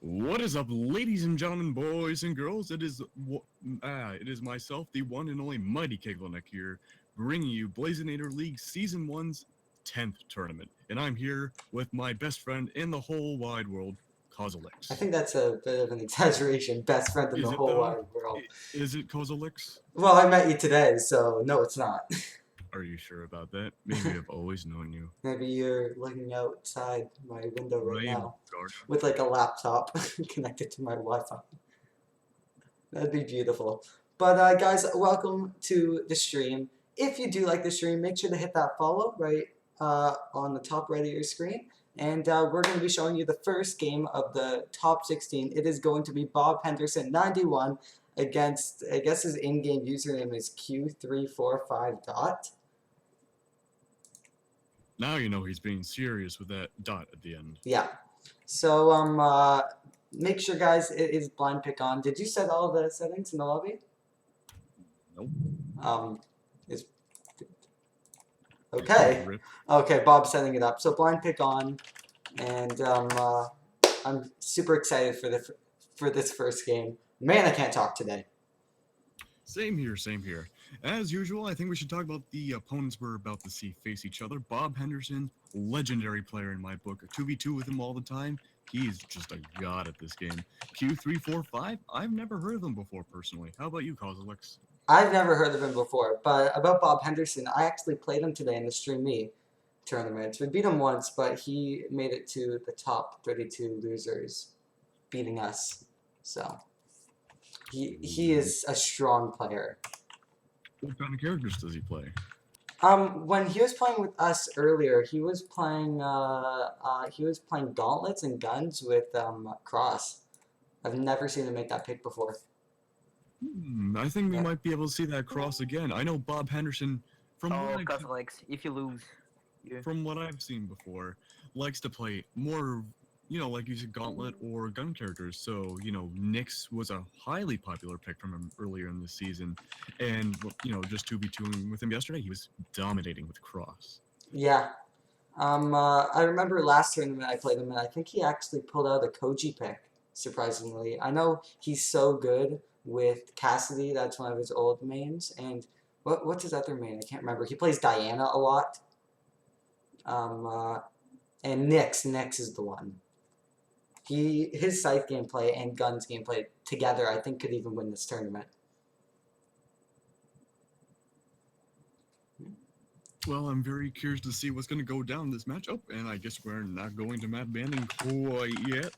What is up, ladies and gentlemen, boys and girls? It is myself, the one and only Mighty Keglenek here, bringing you Blazinator League Season 1's 10th tournament. And I'm here with my best friend in the whole wide world, I Kozalix. think that's a bit of an exaggeration. Best friend in the Is it whole though? wide world. Is it Kozalix? Well, I met you today, so no, it's not. Are you sure about that? Maybe I've always known you. Maybe you're looking outside my window right I am now guard. with like a laptop connected to my Wi-Fi. That'd be beautiful. But guys, welcome to the stream. If you do like the stream, make sure to hit that follow right on the top right of your screen. And we're going to be showing you the first game of the top 16. It is going to be Bob Henderson 91 against, I guess his in-game username is Q345 dot. Now you know he's being serious with that dot at the end. Yeah. So make sure, guys, it is blind pick on. Did you set all the settings in the lobby? Nope. Is okay. Okay, Bob's setting it up. So blind pick on, and I'm super excited for this first game. Man, I can't talk today. Same here, same here. As usual, I think we should talk about the opponents we're about to see face each other. Bob Henderson, legendary player in my book. A 2v2 with him all the time. He's just a god at this game. Q345, I've never heard of him before personally. How about you, Kozalix? I've never heard of him before, but about Bob Henderson, I actually played him today in the Stream Me tournament. We beat him once, but he made it to the top 32 losers, beating us. So he is a strong player. What kind of characters does he play? When he was playing with us earlier, he was playing gauntlets and guns with Cross. I've never seen him make that pick before. I think we might be able to see that Cross again. I know Bob Henderson from if you lose. From what I've seen before, likes to play more, like you said, gauntlet or gun characters. So, Nyx was a highly popular pick from him earlier in the season. And, just 2v2ing with him yesterday, he was dominating with Cross. Yeah. I remember last tournament I played him, and I think he actually pulled out a Koji pick, surprisingly. I know he's so good with Cassidy. That's one of his old mains. And what's his other main? I can't remember. He plays Diana a lot. And Nyx is the one. His scythe gameplay and guns gameplay together, I think, could even win this tournament. Well, I'm very curious to see what's going to go down this matchup, and I guess we're not going to map banning quite yet.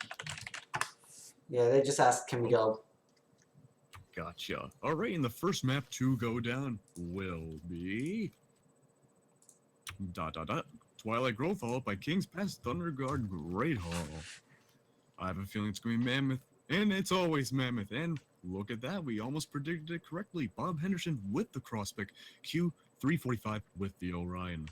Yeah, they just asked, can we go? Gotcha. All right, and the first map to go down will be... ... Twilight Grove, followed by King's Pass, Thunderguard, Great Hall. I have a feeling it's going to be Mammoth, and it's always Mammoth. And look at that, we almost predicted it correctly. Bob Henderson with the cross pick, Q345 with the Orion.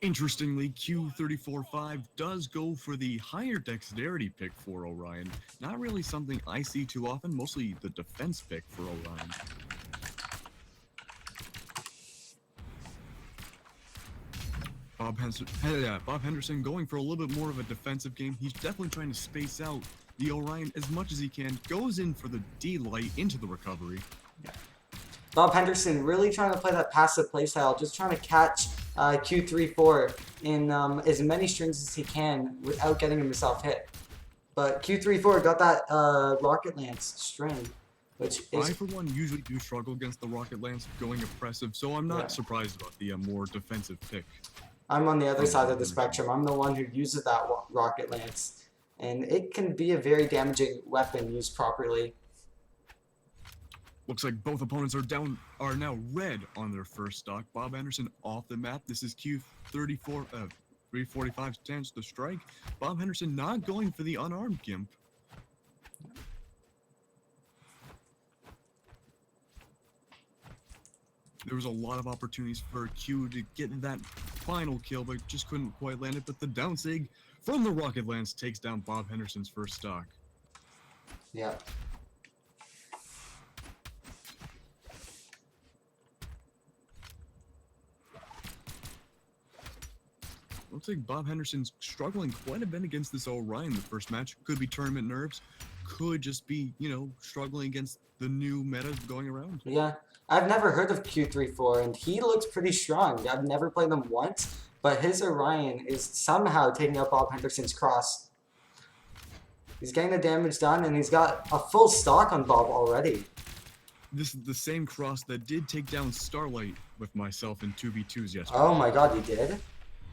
Interestingly, Q345 does go for the higher dexterity pick for Orion. Not really something I see too often, mostly the defense pick for Orion. Bob Henderson going for a little bit more of a defensive game. He's definitely trying to space out the Orion as much as he can. Goes in for the D-Light into the recovery. Bob Henderson really trying to play that passive playstyle, just trying to catch Q34 in as many strings as he can without getting himself hit. But Q34 got that Rocket Lance string, which is... I, for one, usually do struggle against the Rocket Lance going oppressive, so I'm not surprised about the more defensive pick. I'm on the other side of the spectrum. I'm the one who uses that Rocket Lance, and it can be a very damaging weapon used properly. Looks like both opponents are now red on their first stock. Bob Henderson off the map. This is Q345's chance to strike. Bob Henderson not going for the unarmed Gimp. There was a lot of opportunities for Q to get that final kill, but just couldn't quite land it. But the down sig from the Rocket Lance takes down Bob Henderson's first stock. Yeah. Looks like Bob Henderson's struggling quite a bit against this Orion the first match. Could be tournament nerves. Could just be, struggling against the new meta going around. Yeah, I've never heard of Q34, and he looks pretty strong. I've never played him once, but his Orion is somehow taking out Bob Henderson's cross. He's getting the damage done, and he's got a full stock on Bob already. This is the same cross that did take down Starlight with myself in 2v2s yesterday. Oh my god, you did?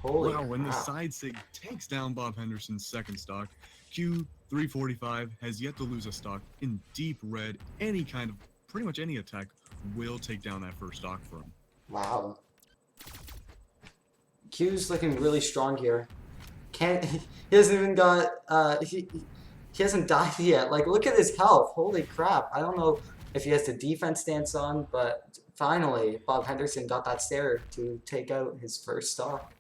Holy wow, when the crap. side sig takes down Bob Henderson's second stock, Q345 has yet to lose a stock in deep red. Pretty much any attack will take down that first stock for him. Wow. Q's looking really strong here. He hasn't even got, he hasn't died yet. Like, look at his health. Holy crap. I don't know if he has the defense stance on, but finally, Bob Henderson got that stare to take out his first stock.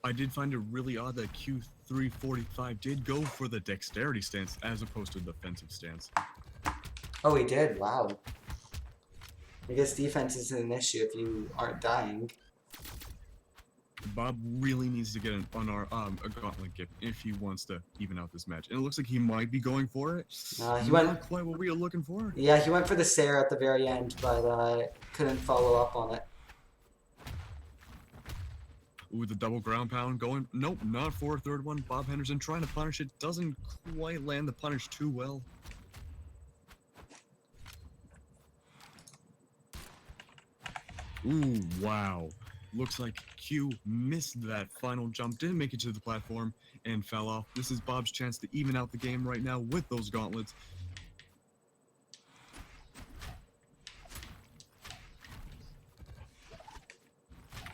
I did find it really odd that Q345 did go for the dexterity stance as opposed to the defensive stance. Oh, he did? Wow. I guess defense isn't an issue if you aren't dying. Bob really needs to get a gauntlet gift if he wants to even out this match. And it looks like he might be going for it. He Not went quite what we were looking for. Yeah, he went for the Sarah at the very end, but couldn't follow up on it. Ooh, the double ground pound going. Nope, not for a third one. Bob Henderson trying to punish it. Doesn't quite land the punish too well. Ooh, wow. Looks like Q missed that final jump, didn't make it to the platform, and fell off. This is Bob's chance to even out the game right now with those gauntlets.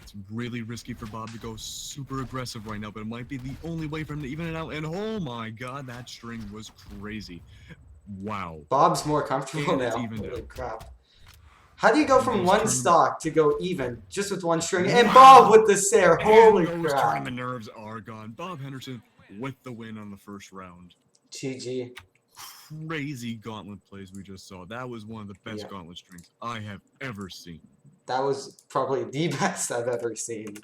It's really risky for Bob to go super aggressive right now, but it might be the only way for him to even it out. And oh my god, that string was crazy. Wow. Bob's more comfortable And it's now. evened Holy out. crap. How do you go from Those one tournament- stock to go even just with one string? And Wow. Bob with the Sarah. Holy And those crap. tournament nerves are gone. Bob Henderson with the win on the first round. GG. Crazy gauntlet plays we just saw. That was one of the best Yeah. gauntlet strings I have ever seen. That was probably the best I've ever seen.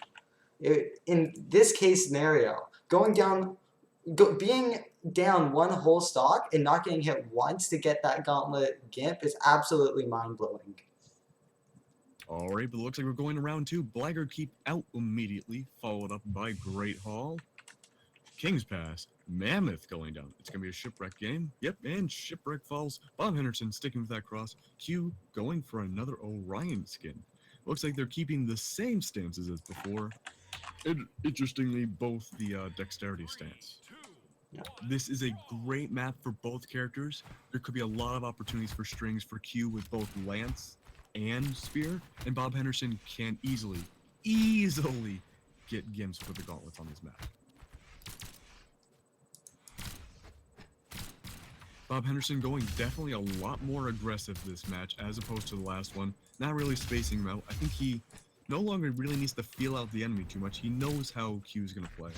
In this case scenario, being down one whole stock and not getting hit once to get that gauntlet gimp is absolutely mind-blowing. Alright, but it looks like we're going to round two. Blackguard keep out immediately, followed up by Great Hall. King's Pass. Mammoth going down. It's going to be a Shipwreck game. Yep, and Shipwreck falls. Bob Henderson sticking with that cross. Q going for another Orion skin. Looks like they're keeping the same stances as before. Interestingly, both the dexterity stance. Yeah. This is a great map for both characters. There could be a lot of opportunities for strings for Q with both Lance and Spear, and Bob Henderson can easily get gimps for the gauntlets on this map. Bob Henderson going definitely a lot more aggressive this match as opposed to the last one. Not really spacing him out. I think he no longer really needs to feel out the enemy too much. He knows how Q's going to play.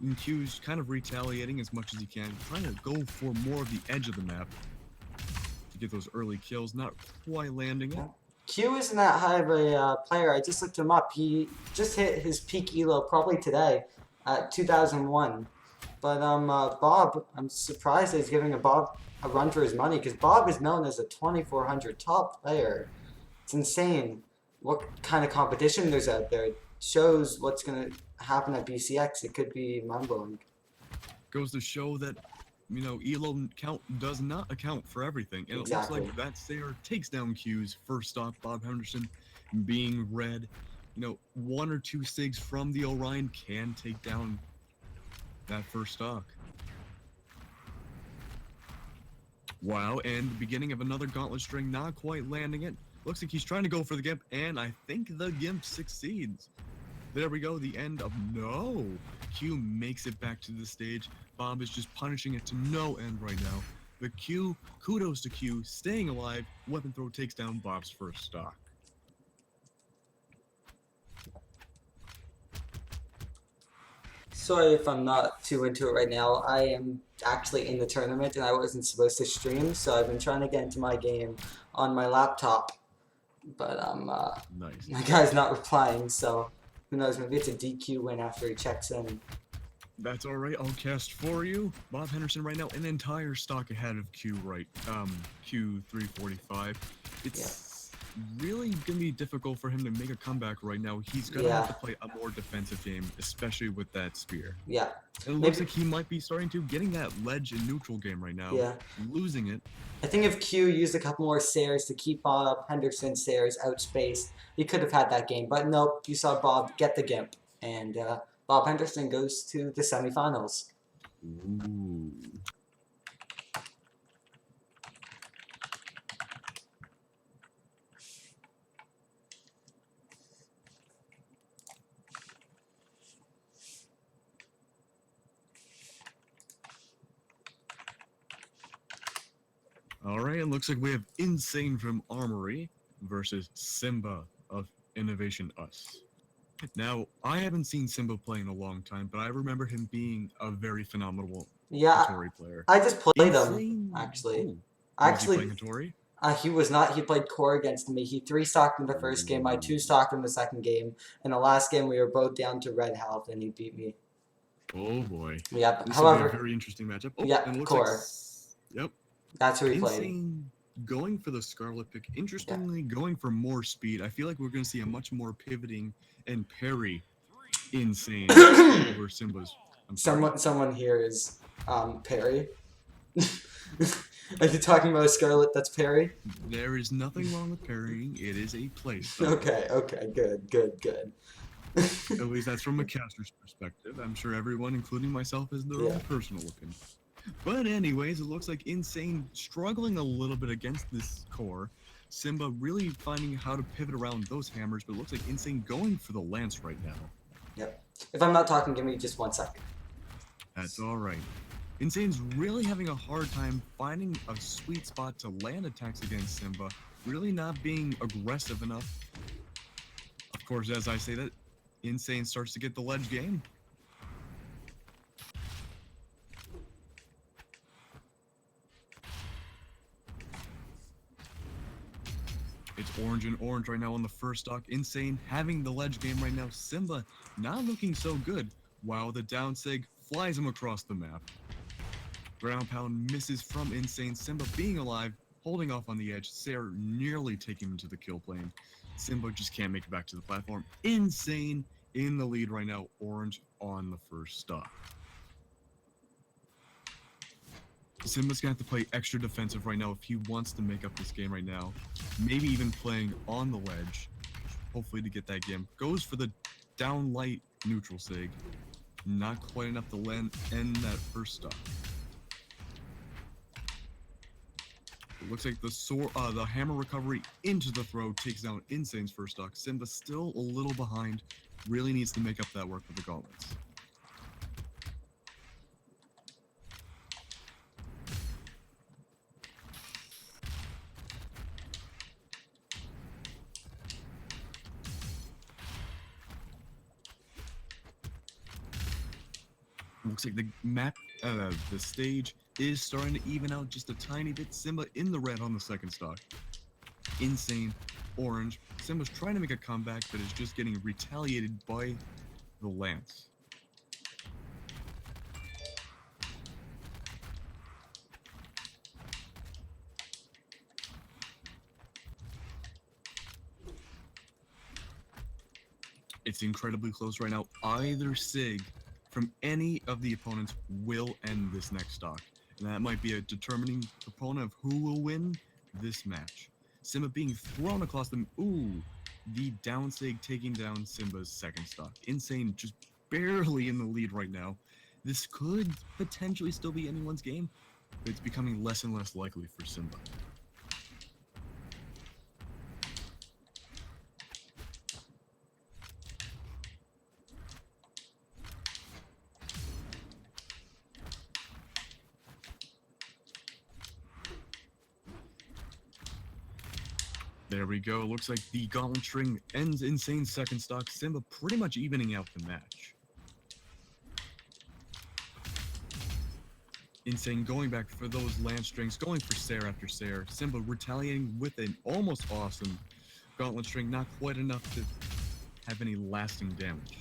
And Q's kind of retaliating as much as he can, trying to go for more of the edge of the map to get those early kills, not quite landing it. Q isn't that high of a player. I just looked him up. He just hit his peak elo probably today at 2001. But Bob, I'm surprised that he's giving Bob a run for his money because Bob is known as a 2400 top player. It's insane what kind of competition there's out there. It shows what's going to happen at BCX. It could be mind-blowing. Goes to show that, elo count does not account for everything. And Exactly. It looks like that Sayer takes down Q's first stop. Bob Henderson being red. One or two SIGs from the Orion can take down that first stock. Wow, and the beginning of another gauntlet string, not quite landing it. Looks like he's trying to go for the gimp, and I think the gimp succeeds. There we go, the end of no. Q makes it back to the stage. Bob is just punishing it to no end right now. The Q, kudos to Q, staying alive. Weapon throw takes down Bob's first stock. Sorry if I'm not too into it right now. I am actually in the tournament and I wasn't supposed to stream, so I've been trying to get into my game on my laptop. But Nice. my guy's not replying, so Who knows? Maybe it's a DQ win after he checks in. That's all right. I'll cast for you. Bob Henderson right now, an entire stock ahead of Q Q 345. It's really gonna be difficult for him to make a comeback right now. He's gonna have to play a more defensive game, especially with that spear. Yeah. And it looks like he might be starting to getting that ledge in neutral game right now. Yeah. Losing it. I think if Q used a couple more stairs to keep Bob Henderson's stairs outspaced, he could have had that game. But nope, you saw Bob get the gimp. And Bob Henderson goes to the semifinals. Ooh. All right, it looks like we have Insane from Armory versus Simba of Innovation Us. Now, I haven't seen Simba play in a long time, but I remember him being a very phenomenal Hattori player. I just played Insane. him, actually. Oh, Actually, was he playing Hattori? He was not. He played core against me. He 3-stocked in the first game. I 2-stocked in the second game. In the last game, we were both down to red health, and he beat me. Oh boy. Yep. This However, will be a very interesting matchup. Oh, yeah, and it looks core. Like, yep. That's who he played. Insane going for the Scarlet pick. Interestingly, going for more speed. I feel like we're going to see a much more pivoting and parry Insane over Simba's. Someone here is Perry. Are you talking about a Scarlet that's Perry? There is nothing wrong with parrying. It is a play. Okay, good. At least that's from a caster's perspective. I'm sure everyone, including myself, has their own personal opinion. But anyways, it looks like Insane struggling a little bit against this core. Simba really finding how to pivot around those hammers, but it looks like Insane going for the lance right now. Yep. If I'm not talking, give me just 1 second. That's all right. Insane's really having a hard time finding a sweet spot to land attacks against Simba, really not being aggressive enough. Of course, as I say that, Insane starts to get the ledge game. It's orange and orange right now on the first stock. Insane having the ledge game right now. Simba not looking so good, while the down sig flies him across the map. Ground pound misses from Insane. Simba being alive, holding off on the edge. Sarah nearly taking him to the kill plane. Simba just can't make it back to the platform. Insane in the lead right now. Orange on the first stop. Simba's gonna have to play extra defensive right now if he wants to make up this game right now. Maybe even playing on the ledge, hopefully to get that game. Goes for the down light neutral sig. Not quite enough to end that first stop. It looks like the hammer recovery into the throw takes down Insane's first stock. Simba still a little behind. Really needs to make up that work with the gauntlets. Looks like the map, the stage is starting to even out just a tiny bit. Simba in the red on the second stock. Insane, orange. Simba's trying to make a comeback, but is just getting retaliated by the lance. It's incredibly close right now. Either sig from any of the opponents will end this next stock. And that might be a determining proponent of who will win this match. Simba being thrown across them. Ooh, the down sig taking down Simba's second stock. Insane just barely in the lead right now. This could potentially still be anyone's game, but it's becoming less and less likely for Simba. There we go. Looks like the gauntlet string ends Insane's second stock. Simba pretty much evening out the match. Insane going back for those lance strings, going for Sarah after Sarah. Simba retaliating with an almost awesome gauntlet string. Not quite enough to have any lasting damage.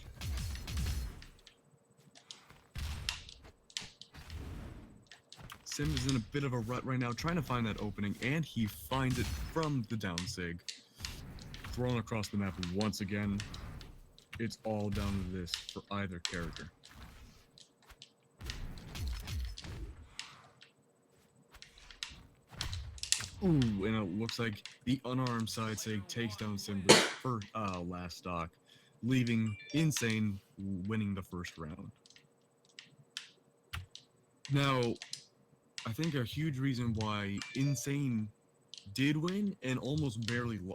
Simba's in a bit of a rut right now, trying to find that opening, and he finds it from the down sig. Thrown across the map once again. It's all down to this for either character. Ooh, and it looks like the unarmed side sig takes down Simba's first, last stock, leaving Insane winning the first round. Now, I think a huge reason why Insane did win and almost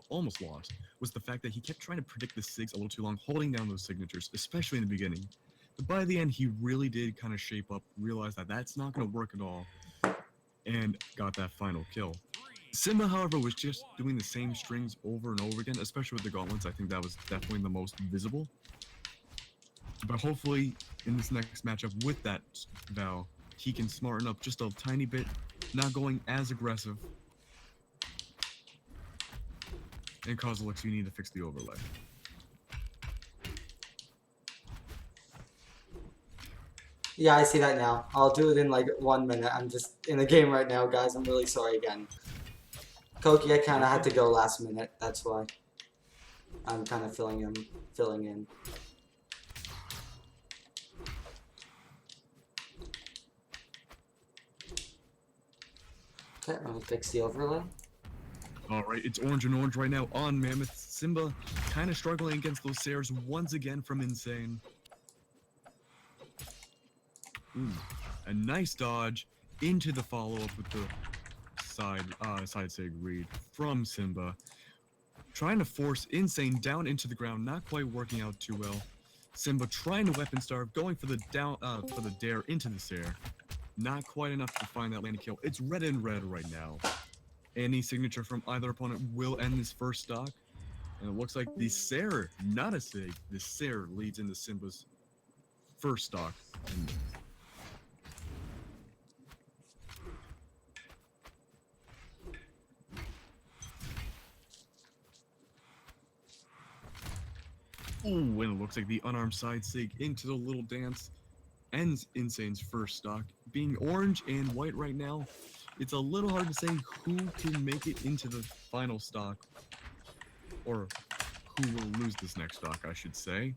almost lost was the fact that he kept trying to predict the sigs a little too long, holding down those signatures, especially in the beginning. But by the end, he really did kind of shape up, realize that that's not going to work at all, and got that final kill. Simba, however, was just doing the same strings over and over again, especially with the gauntlets. I think that was definitely the most visible. But hopefully, in this next matchup with that Val, he can smarten up just a tiny bit, not going as aggressive, and cause looks you need to fix the overlay. Yeah, I see that now. I'll do it in like 1 minute. I'm just in the game right now, guys. I'm really sorry again. Koki, I kind of had to go last minute. That's why I'm kind of filling in. Okay, I'll fix the overlay. Alright, it's orange and orange right now on Mammoth. Simba kind of struggling against those Sares once again from Insane. Ooh, a nice dodge into the follow-up with the side sig read from Simba. Trying to force Insane down into the ground, not quite working out too well. Simba trying to weapon starve, going for the dare into the Sare. Not quite enough to find that landing kill. It's red and red right now. Any signature from either opponent will end this first stock. And it looks like the Sare, not a sig, the Sare leads into Simba's first stock. Ooh, and it looks like the unarmed side sig into the little dance ends Insane's first stock. Being orange and white right now, it's a little hard to say who can make it into the final stock, or who will lose this next stock, I should say.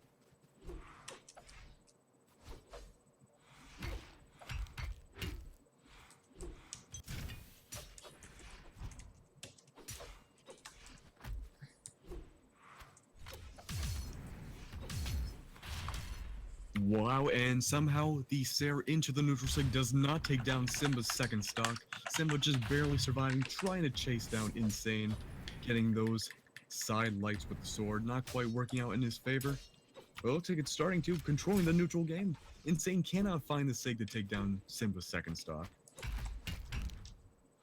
Wow, and somehow the Sare into the neutral sig does not take down Simba's second stock. Simba just barely surviving, trying to chase down Insane, getting those side lights with the sword, not quite working out in his favor. But it looks like it's starting to, controlling the neutral game. Insane cannot find the sig to take down Simba's second stock.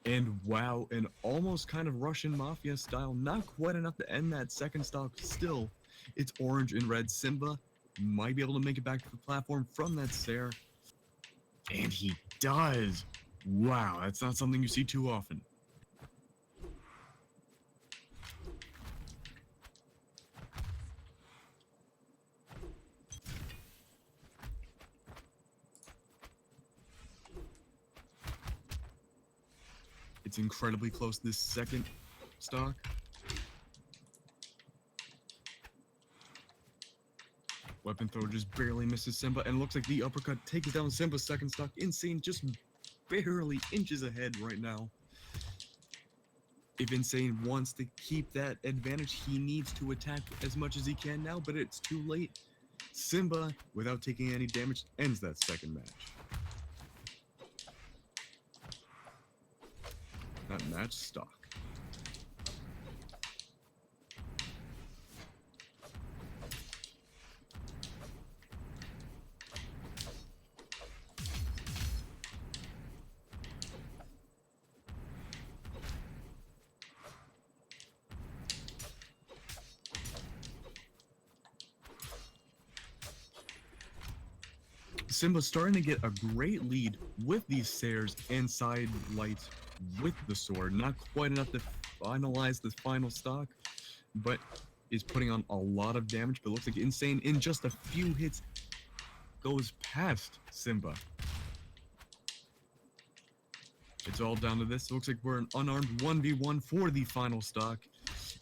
And wow, an almost kind of Russian Mafia style, not quite enough to end that second stock still. It's orange and red. Simba might be able to make it back to the platform from that Sare. And he does! Wow, that's not something you see too often. It's incredibly close this second stock. Weapon throw just barely misses Simba, and looks like the uppercut takes down Simba's second stock. Insane just barely inches ahead right now. If Insane wants to keep that advantage, he needs to attack as much as he can now, but it's too late. Simba, without taking any damage, ends that second match. Not match, stock. Simba's starting to get a great lead with these Sares and side lights with the sword. Not quite enough to finalize the final stock, but is putting on a lot of damage, but looks like Insane in just a few hits goes past Simba. It's all down to this. It looks like we're an unarmed 1v1 for the final stock.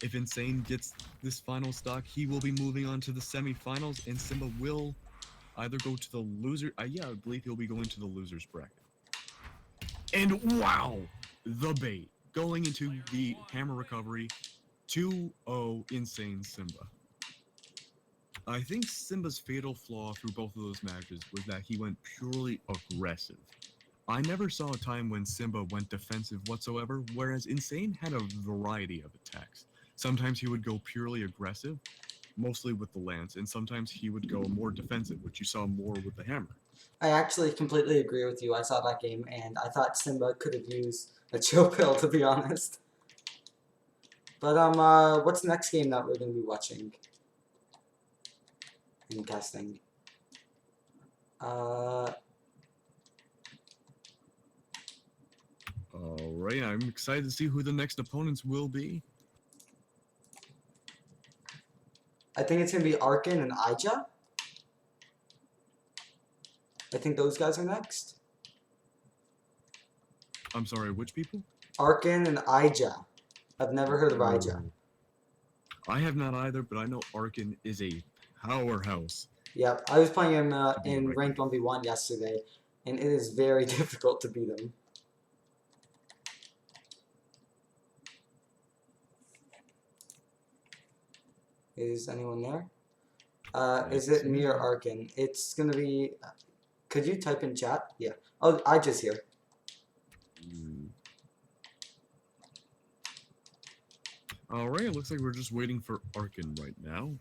If Insane gets this final stock, he will be moving on to the semifinals, and Simba will either go to the loser. Yeah, I believe he'll be going to the losers bracket. And wow, the bait going into the hammer recovery. 2-0 Insane Simba. I think Simba's fatal flaw through both of those matches was that he went purely aggressive. I never saw a time when Simba went defensive whatsoever, whereas Insane had a variety of attacks. Sometimes he would go purely aggressive, mostly with the lance, and sometimes he would go more defensive, which you saw more with the hammer. I actually completely agree with you. I saw that game, and I thought Simba could have used a chill pill, to be honest. But what's the next game that we're gonna be watching and casting? Alright, I'm excited to see who the next opponents will be. I think it's gonna be Arkin and Ija. I think those guys are next. I'm sorry, which people? Arkin and Ija. I've never heard of Ija. I have not either, but I know Arkin is a powerhouse. Yep, I was playing him in right. ranked 1v1 yesterday, and it is very difficult to beat him. Is anyone there? Is it me or Arkin? It's gonna be. Could you type in chat? Yeah. Oh, Ija's here. Alright, it looks like we're just waiting for Arkin right now.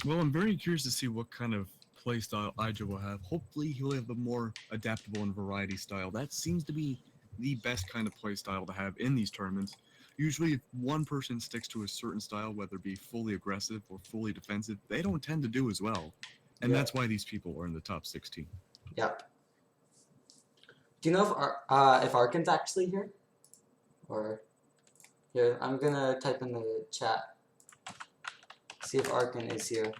Well, I'm very curious to see what kind of playstyle Ija will have. Hopefully, he'll have a more adaptable and variety style. That seems to be the best kind of playstyle to have in these tournaments. Usually, if one person sticks to a certain style, whether it be fully aggressive or fully defensive, they don't tend to do as well. And that's why these people are in the top 16. Yep. Do you know if Arkin's actually here? Or here, I'm gonna type in the chat. See if Arkin is here.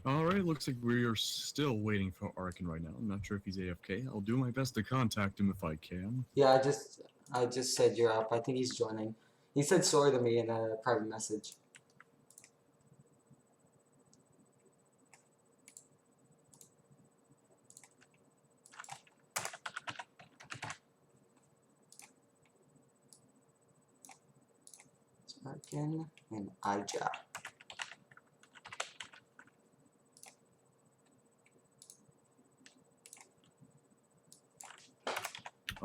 Alright, looks like we are still waiting for Arkin right now. I'm not sure if he's AFK. I'll do my best to contact him if I can. Yeah, I just said you're up. I think he's joining. He said sorry to me in a private message. It's Arkin and Ija.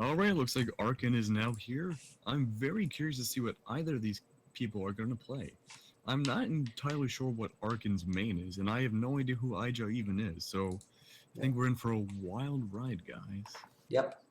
Alright, looks like Arkin is now here. I'm very curious to see what either of these people are going to play. I'm not entirely sure what Arkin's main is, and I have no idea who Ija even is, so I think we're in for a wild ride, guys. Yep.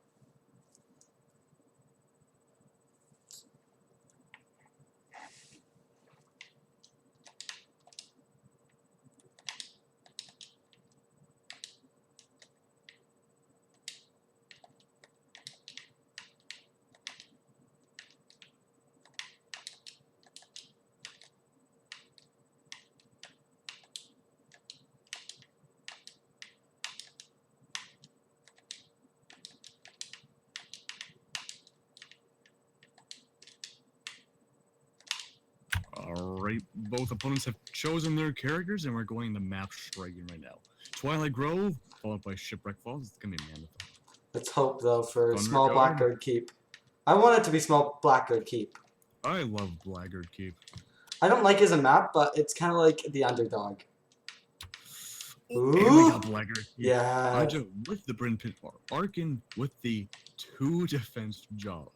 Alright, both opponents have chosen their characters, and we're going to map Striking right now. Twilight Grove, followed by Shipwreck Falls. It's gonna be a marathon. Let's hope though for Thunder small Guard. Blackguard Keep. I want it to be small Blackguard Keep. I love Blackguard Keep. I don't like it as a map, but it's kind of like the underdog. And we Ooh. got Blackguard Keep. Yeah. Aja with the Bryn Pit Bar. Arkin with the 2 defense job.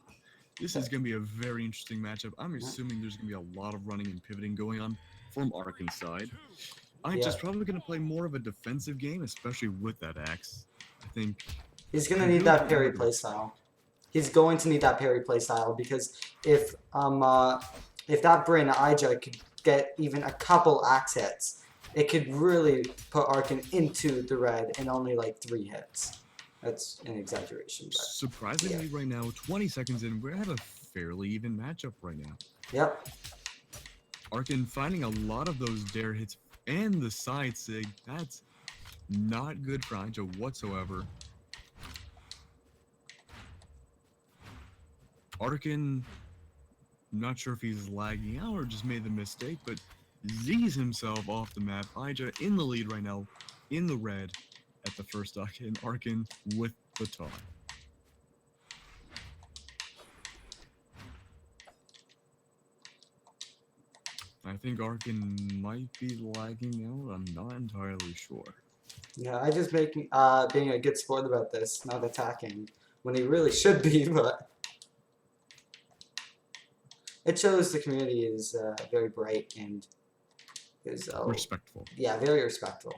This is going to be a very interesting matchup. I'm assuming there's going to be a lot of running and pivoting going on from Arkin's side. Aja's probably going to play more of a defensive game, especially with that axe. I think He's gonna need that parry playstyle. He's going to need that parry playstyle because if that Bryn Ija could get even a couple axe hits, it could really put Arkin into the red in only like 3 hits. That's an exaggeration, but surprisingly, right now, 20 seconds in, we have a fairly even matchup right now. Yep. Arkin finding a lot of those dare hits and the side sig. That's not good for Aja whatsoever. Arkin, not sure if he's lagging out or just made the mistake, but Z's himself off the map. Aja in the lead right now, in the red at the first stock, and Arkin with the top. I think Arkin might be lagging out. I'm not entirely sure. Yeah, I just being a good sport about this, not attacking when he really should be, but it shows the community is very bright and is respectful. Yeah, very respectful.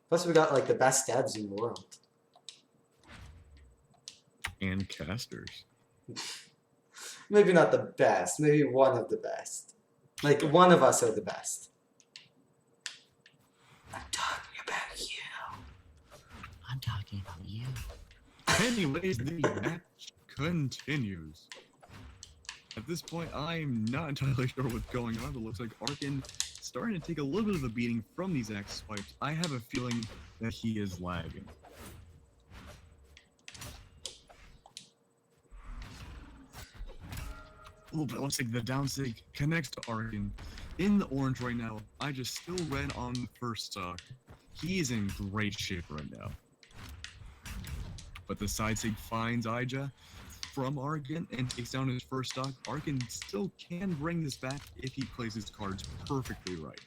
Plus, we got like the best devs in the world. And casters. Maybe not the best. Maybe one of the best. Like one of us are the best. I'm talking about you. I'm talking about you. Anyways, the match continues. At this point, I'm not entirely sure what's going on, but it looks like Arkin starting to take a little bit of a beating from these axe swipes. I have a feeling that he is lagging. Oh, but it looks like the down sig connects to Arkin. In the orange right now, I just still red on the first stock. He is in great shape right now. But the side sig finds Ija from Arkin and takes down his first stock. Arkin still can bring this back if he plays his cards perfectly right.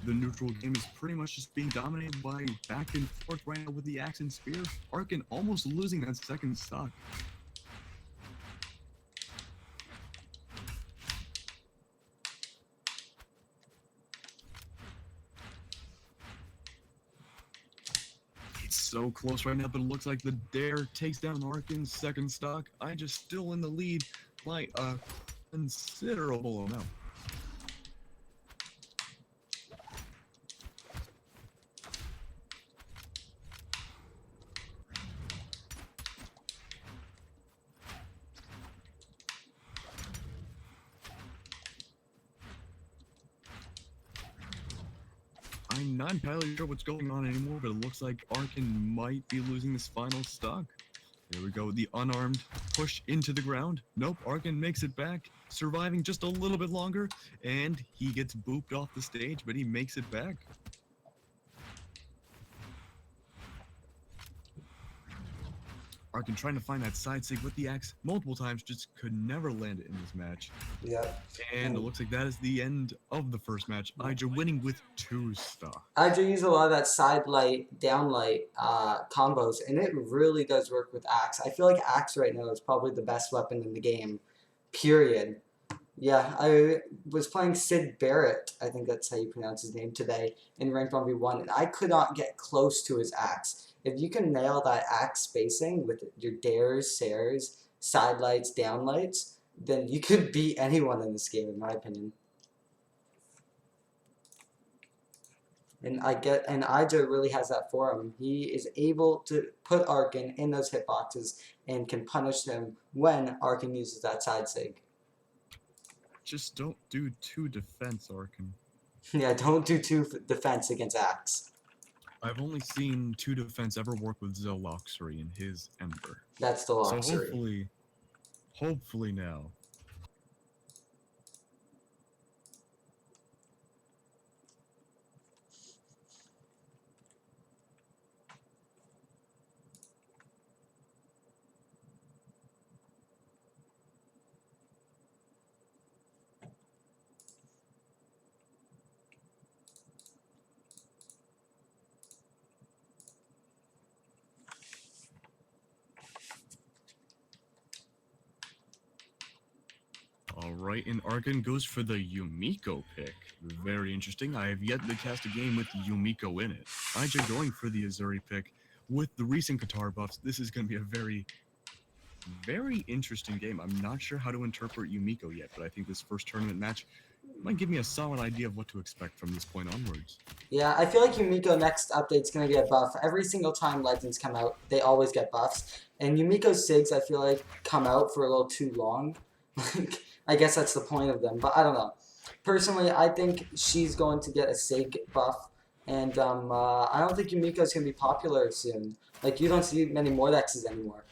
The neutral game is pretty much just being dominated by back and forth right now with the axe and spear. Arkin almost losing that second stock. It's so close right now, but it looks like the dare takes down Arkin's second stock. I just still in the lead by a considerable amount. I'm not entirely sure what's going on anymore, but it looks like Arkin might be losing this final stock. There we go, the unarmed push into the ground. Nope, Arkin makes it back, surviving just a little bit longer, and he gets booped off the stage, but he makes it back. Arkin trying to find that side sig with the axe multiple times, just could never land it in this match. Yeah. And it looks like that is the end of the first match. Ija winning with 2 stocks. Ija use a lot of that side light, down light combos, and it really does work with axe. I feel like axe right now is probably the best weapon in the game, period. Yeah, I was playing Sid Barrett, I think that's how you pronounce his name, today, in ranked 1v1, and I could not get close to his axe. If you can nail that axe spacing with your dares, sares, side lights, down lights, then you could beat anyone in this game, in my opinion. And Ija really has that for him. He is able to put Arkin in those hitboxes and can punish him when Arkin uses that side sig. Just don't do 2 defense, Arkin. Yeah, don't do 2 defense against axe. I've only seen 2 defense ever work with Zoloxery in his Ember. That's the So luxury. hopefully now. Alright, and Argon goes for the Yumiko pick. Very interesting. I have yet to cast a game with Yumiko in it. Ija going for the Azuri pick. With the recent Qatar buffs, this is going to be a very interesting game. I'm not sure how to interpret Yumiko yet, but I think this first tournament match might give me a solid idea of what to expect from this point onwards. Yeah, I feel like Yumiko next update's gonna get buff. Every single time Legends come out, they always get buffs. And Yumiko Sigs, I feel like, come out for a little too long. Like, I guess that's the point of them, but I don't know. Personally, I think she's going to get a Sig buff, and I don't think Yumiko's gonna be popular soon. Like, you don't see many Mordexes anymore.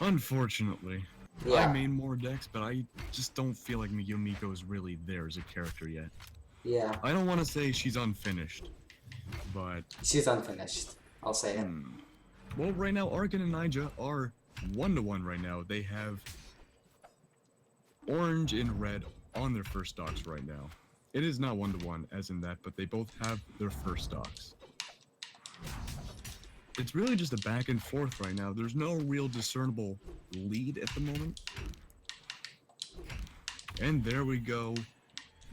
Unfortunately. Yeah. I main more decks, but I just don't feel like Yumiko is really there as a character yet. Yeah. I don't want to say she's unfinished, but... She's unfinished. I'll say it. Well, right now, Argon and Ija are 1-1 right now. They have orange and red on their first stocks right now. It is not 1-1 as in that, but they both have their first stocks. It's really just a back and forth right now. There's no real discernible lead at the moment. And there we go.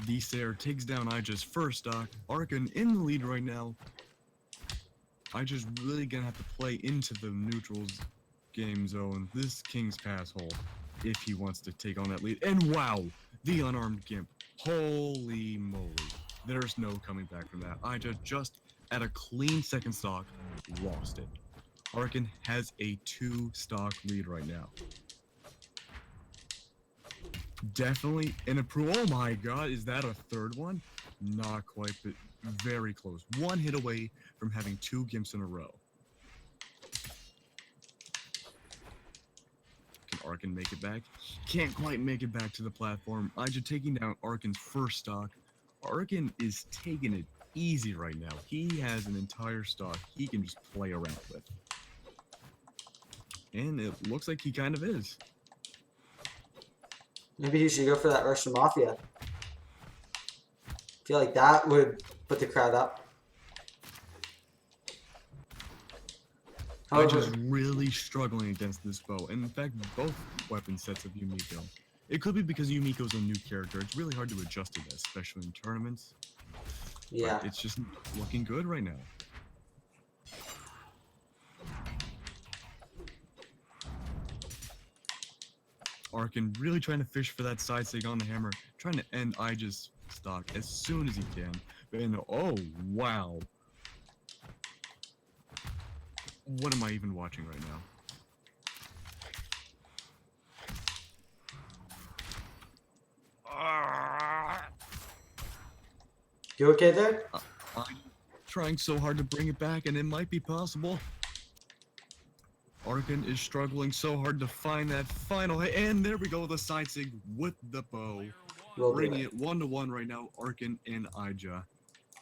D-Sayer takes down Ija's first stock. Argon in the lead right now. Ija's really gonna have to play into the neutrals game zone, this King's Pass hole, if he wants to take on that lead. And wow, the unarmed Gimp. Holy moly. There's no coming back from that. Ija just at a clean second stock, lost it. Argon has a 2-stock lead right now. Definitely an approval. Oh my god, is that a third one? Not quite, but very close. 1 hit away from having 2 Gimps in a row. Can Argon make it back? Can't quite make it back to the platform. Ija taking down Argon's first stock. Argon is taking it easy right now. He has an entire stock he can just play around with. And it looks like he kind of is. Maybe he should go for that Russian Mafia. I feel like that would put the crowd up. I'm just really struggling against this bow. And in fact, both weapon sets of Yumiko. It could be because Yumiko's a new character. It's really hard to adjust to that, especially in tournaments. Yeah. But it's just looking good right now. Arkin really trying to fish for that side sig on the hammer, trying to end Ija's stock as soon as he can. And oh wow. What am I even watching right now? You okay there? I'm trying so hard to bring it back, and it might be possible. Arkin is struggling so hard to find that final hit, and there we go, the side sig with the bow. We'll Bringing it 1-1 right now, Arkin and Ija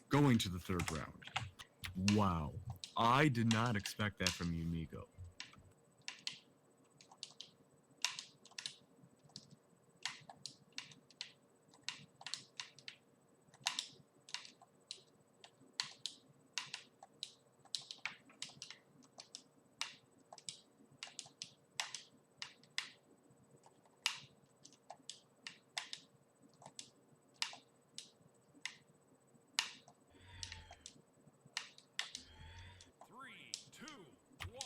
going to the third round. Wow. I did not expect that from Yumiko.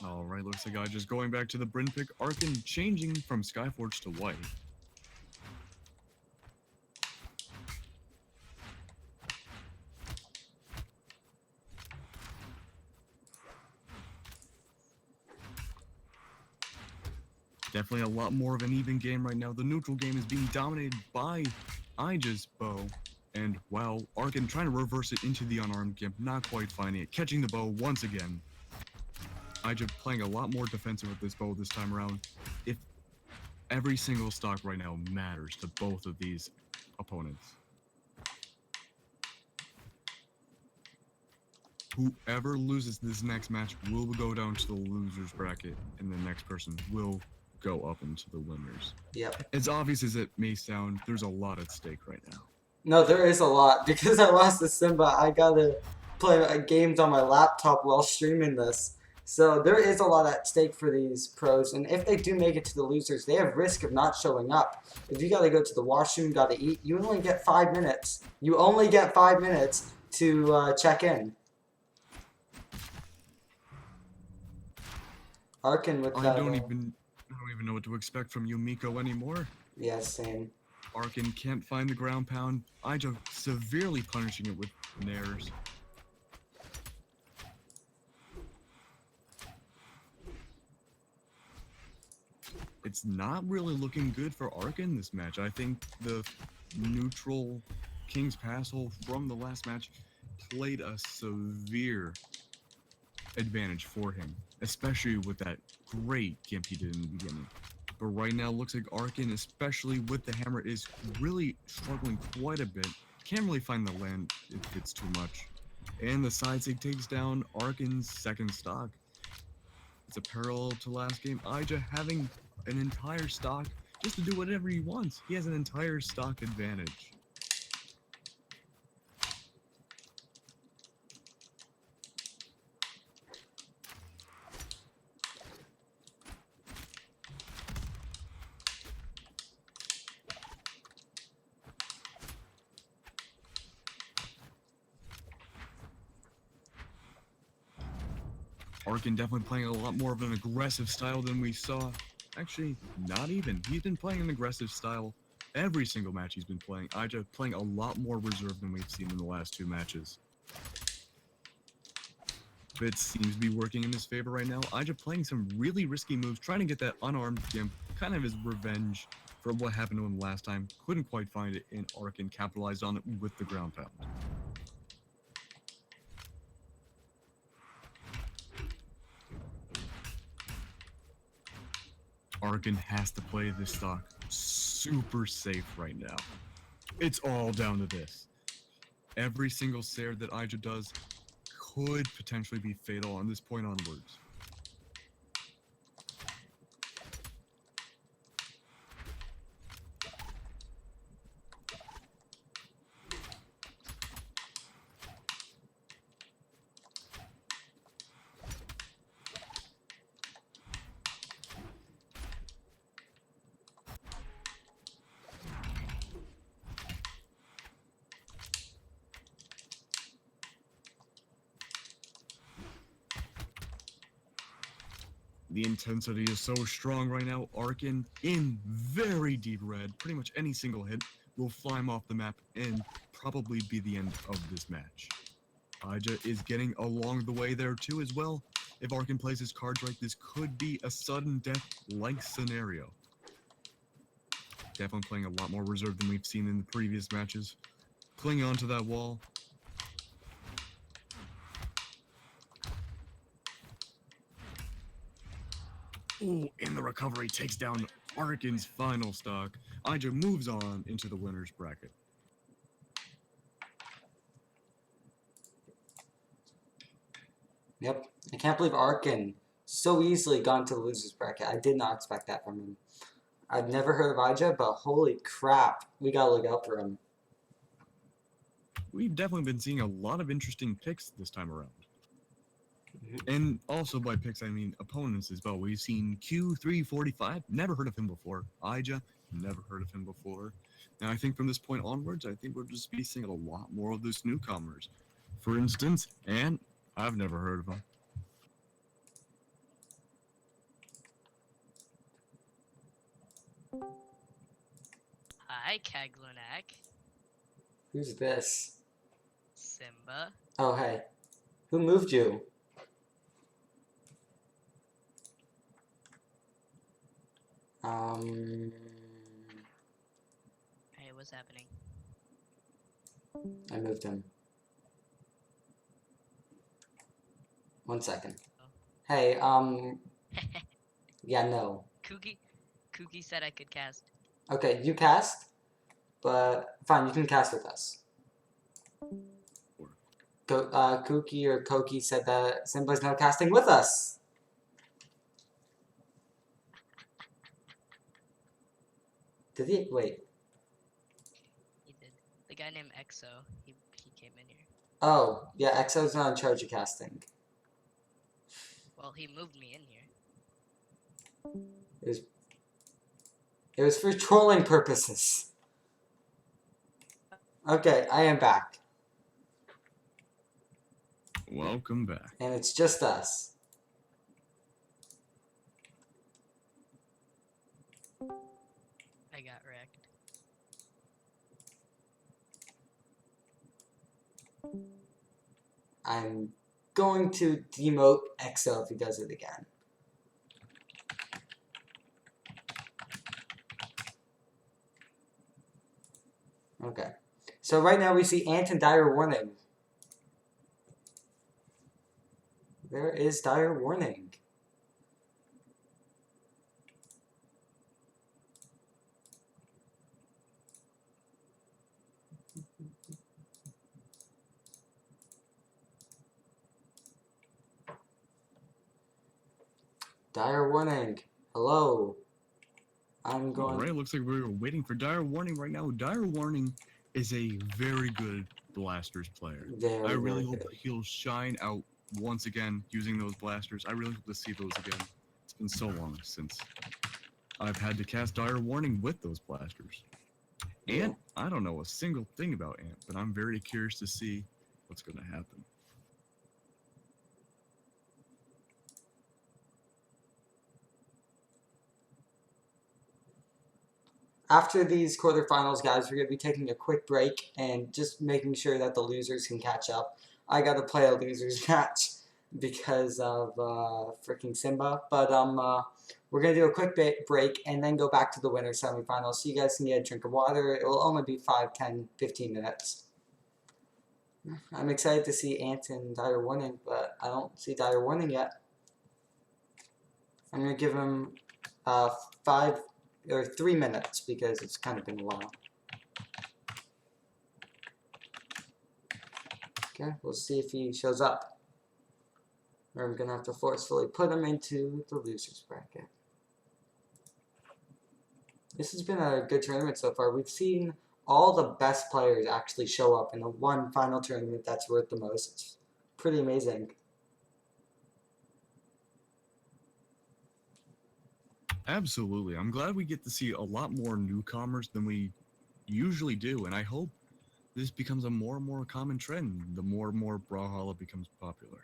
Alright, looks like I just going back to the Bryn pick. Arkin changing from Skyforge to white. Definitely a lot more of an even game right now. The neutral game is being dominated by Ija's bow. And wow, Arkin trying to reverse it into the unarmed Gimp, not quite finding it, catching the bow once again. Ija playing a lot more defensive with this bow this time around. If every single stock right now matters to both of these opponents. Whoever loses this next match will go down to the losers bracket, and the next person will go up into the winners. Yep. As obvious as it may sound, there's a lot at stake right now. No, there is a lot. Because I lost to Simba, I gotta play games on my laptop while streaming this. So there is a lot at stake for these pros, and if they do make it to the losers, they have risk of not showing up. If you gotta go to the washroom, gotta eat, you only get 5 minutes. You only get 5 minutes to check in. Arkin with that. I don't even know what to expect from Yumiko anymore. Yeah, same. Arkin can't find the ground pound. Ija severely punishing it with nairs. It's not really looking good for Arkin this match. I think the neutral King's Passel from the last match played a severe advantage for him, especially with that great gimp he did in the beginning. But right now, looks like Arkin, especially with the hammer, is really struggling quite a bit. Can't really find the land if it's too much. And the side sig takes down Arkin's second stock. It's a parallel to last game. Ija having an entire stock just to do whatever he wants. He has an entire stock advantage. Arkin definitely playing a lot more of an aggressive style than we saw. Actually, not even. He's been playing an aggressive style every single match he's been playing. Ija playing a lot more reserved than we've seen in the last 2 matches. But it seems to be working in his favor right now. Ija playing some really risky moves, trying to get that unarmed Gimp, kind of his revenge for what happened to him last time. Couldn't quite find it, and Arkin capitalized on it with the ground pound. Arkin has to play this stock super safe right now. It's all down to this. Every single Sair that Ija does could potentially be fatal on this point onwards. The intensity is so strong right now. Arkin in very deep red. Pretty much any single hit will fly him off the map and probably be the end of this match. Ija is getting along the way there too as well. If Arkin plays his cards right, this could be a sudden death-like scenario. Definitely playing a lot more reserved than we've seen in the previous matches. Clinging onto that wall. Ooh, and the recovery takes down Arkin's final stock. Ija moves on into the winner's bracket. Yep. I can't believe Arkin so easily gone to the losers bracket. I did not expect that from him. I've never heard of Ija, but holy crap, we gotta look out for him. We've definitely been seeing a lot of interesting picks this time around. And also by picks, I mean opponents as well. We've seen Q345, never heard of him before. Ija, never heard of him before. Now I think from this point onwards, I think we'll just be seeing a lot more of those newcomers. For instance, and I've never heard of him. Hi, Kaglunak. Who's this? Simba. Oh, hey. Who moved you? Hey, what's happening? I moved him. 1 second. Hey, yeah, no. Kookie said I could cast. Okay, you cast, but fine, you can cast with us. Kookie or Koki said that Simba's now casting with us. Did he? Wait. He did. The guy named Exo, he came in here. Oh, yeah, Exo's not in charge of casting. Well, he moved me in here. It was for trolling purposes. Okay, I am back. Welcome back. And it's just us. I got wrecked. I'm going to demote Exo if he does it again. Okay. So right now we see Ant and Dire Warning. Where is Dire Warning? Dire Warning. Hello. I'm going... Alright, looks like we're waiting for Dire Warning right now. Dire Warning is a very good blasters player. Very, I really really hope good. he'll shine out once again using those blasters. I really hope to see those again. It's been so long since I've had to cast Dire Warning with those blasters. Yeah. Ant, I don't know a single thing about Ant, but I'm very curious to see what's going to happen. After these quarterfinals, guys, we're going to be taking a quick break and just making sure that the losers can catch up. I got to play a losers match because of freaking Simba. But we're going to do a quick break and then go back to the winner semifinals so you guys can get a drink of water. It will only be 5, 10, 15 minutes. I'm excited to see Ant and Dire Warning, but I don't see Dire Warning yet. I'm going to give him 3 minutes because it's kind of been a while. Okay, we'll see if he shows up. Or I'm going to have to forcefully put him into the losers bracket. This has been a good tournament so far. We've seen all the best players actually show up in the one final tournament that's worth the most. It's pretty amazing. Absolutely. I'm glad we get to see a lot more newcomers than we usually do, and I hope this becomes a more and more common trend the more and more Brawlhalla becomes popular.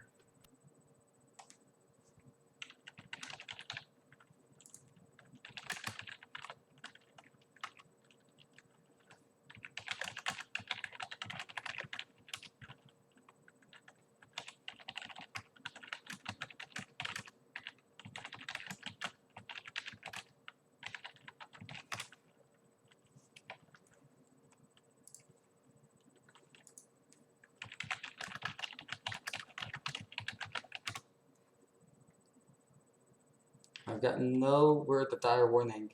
I've got no word of Dire Warning.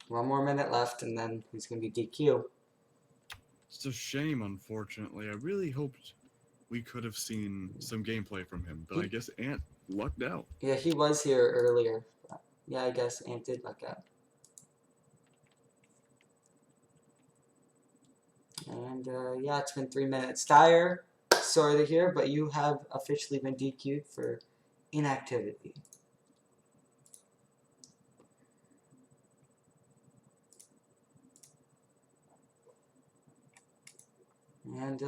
1 more minute left and then he's going to be DQ. It's a shame, unfortunately. I really hoped we could have seen some gameplay from him, but I guess Ant lucked out. Yeah, he was here earlier. But yeah, I guess Ant did luck out. And yeah, it's been 3 minutes. Dire, sorry to hear, but you have officially been DQ'd for inactivity. And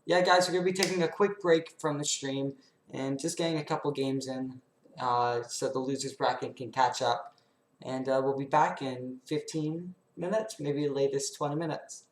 yeah, guys, we're going to be taking a quick break from the stream and just getting a couple games in so the losers bracket can catch up. And we'll be back in 15 minutes, maybe the latest 20 minutes.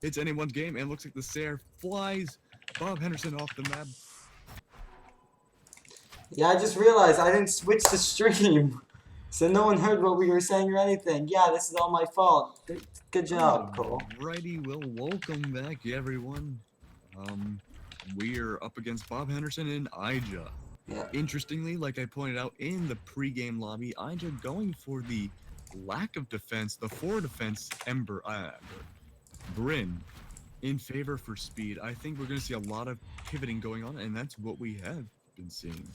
It's anyone's game, and looks like the Sair flies Bob Henderson off the map. Yeah, I just realized I didn't switch the stream. So no one heard what we were saying or anything. Yeah, this is all my fault. Good job, Cole. Alrighty, well, welcome back, everyone. We're up against Bob Henderson and Ija. Yeah. Interestingly, like I pointed out in the pre-game lobby, Ija going for the lack of defense, the 4 defense Bryn, in favor for speed. I think we're going to see a lot of pivoting going on, and that's what we have been seeing.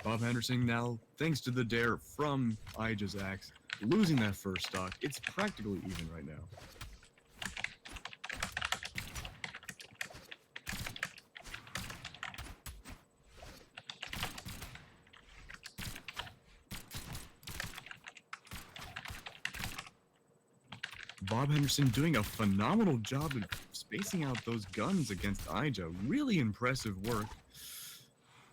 Bob Henderson now, thanks to the dare from Ija's axe, losing that first stock. It's practically even right now. Bob Henderson doing a phenomenal job of spacing out those guns against Ija. Really impressive work.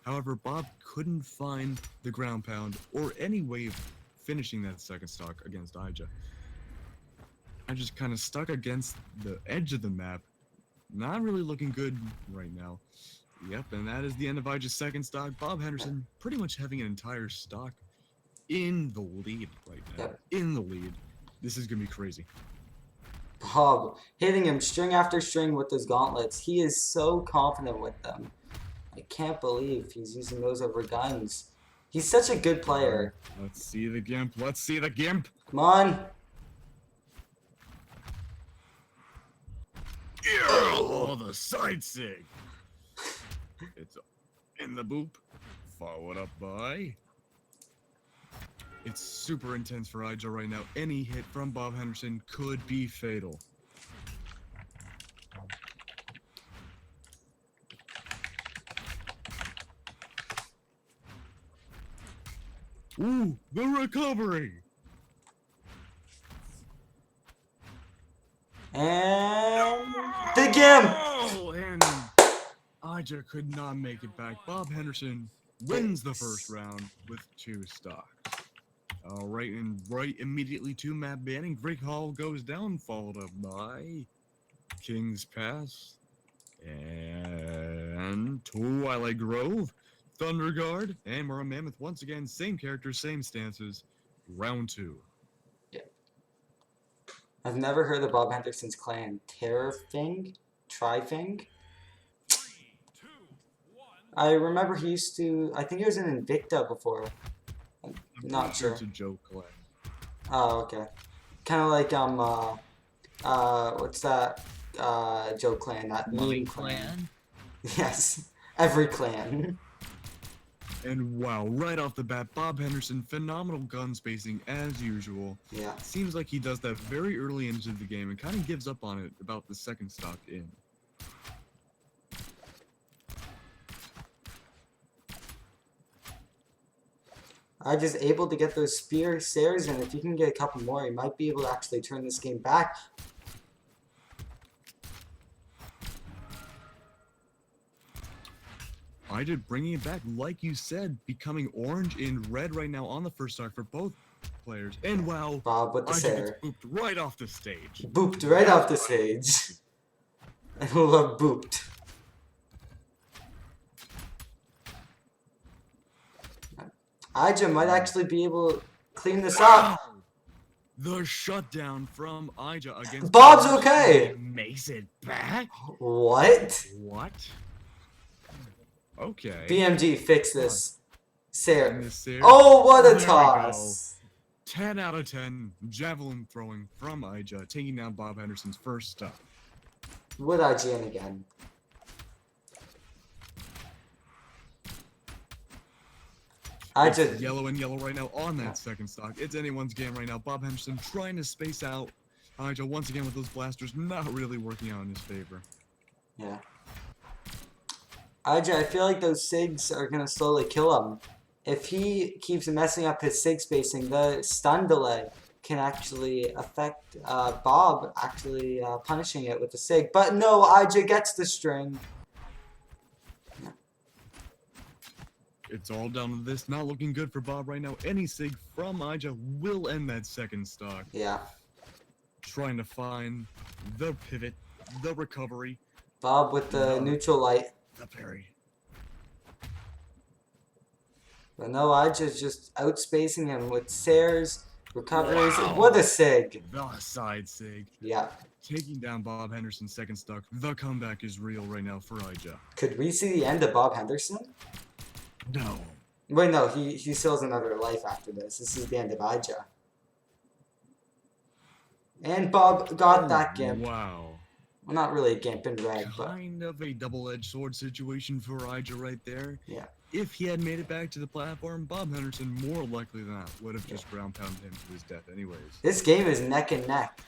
However, Bob couldn't find the ground pound or any way of finishing that second stock against Ija. I just kind of stuck against the edge of the map. Not really looking good right now. Yep, and that is the end of Ija's second stock. Bob Henderson pretty much having an entire stock in the lead right now. Yep. In the lead. This is going to be crazy. Bob hitting him string after string with those gauntlets. He is so confident with them. I can't believe he's using those over guns. He's such a good player. Let's see the gimp. Let's see the gimp. Come on. Oh, the side sig. It's in the boop. Followed up by. It's super intense for Ija right now. Any hit from Bob Henderson could be fatal. Ooh, the recovery! And the gimp. Oh, and Ija could not make it back. Bob Henderson wins the first round with 2 stocks. All right, and right immediately to map banning. Brick Hall goes down, followed up by King's Pass and Twilight Grove, Thunder Guard, and Mara Mammoth. Once again, same characters, same stances. Round 2. I've never heard of Bob Henderson's clan. Terrorfing? Trifing? I remember he used to. I think he was in Invicta before. I'm not sure. It's a joke clan. Oh, okay. Kind of like what's that? Joe clan, that Money meme clan. Clan. Yes, every clan. And wow, right off the bat, Bob Henderson, phenomenal gun spacing as usual. Yeah. Seems like he does that very early into the game and kind of gives up on it about the second stock in. I just able to get those stairs, and if you can get a couple more, you might be able to actually turn this game back. I did bringing it back, like you said, becoming orange and red right now on the first stock for both players. And wow, Bob with the I Sair. gets booped right off the stage. Booped right off the stage. I love booped. Ija might actually be able to clean this up. Wow! The shutdown from Ija against Bob's okay. Makes it back? What? What? Okay. BMG, fix this. Sair. And the Sair- Oh, what There a we toss. 10 out of 10 javelin throwing from Ija, taking down Bob Henderson's first stop. Would IGN again. It's yellow and yellow right now on that second stock. It's anyone's game right now. Bob Henderson trying to space out Ija once again with those blasters, not really working out in his favor. Yeah. Ija, I feel like those SIGs are going to slowly kill him. If he keeps messing up his SIG spacing, the stun delay can actually affect Bob actually punishing it with the SIG. But no, Ija gets the string. It's all down to this. Not looking good for Bob right now. Any sig from Ija will end that second stock. Yeah. Trying to find the pivot The recovery. Bob with the No. neutral light. The parry. But no, Ija's just outspacing him with Sayers, recoveries. Wow. What a sig! The side sig. Yeah. Taking down Bob Henderson's second stock. The comeback is real right now for Ija. Could we see the end of Bob Henderson? No. Wait, no, he still has another life after this. This is the end of Ija. And Bob got that gimp. Wow. Well, not really a gimp in red, but Kind of a double-edged sword situation for Ija right there. yeah. If he had made it back to the platform, Bob Henderson, more likely than not, would have just ground pounded him to his death anyways. This game is neck and neck.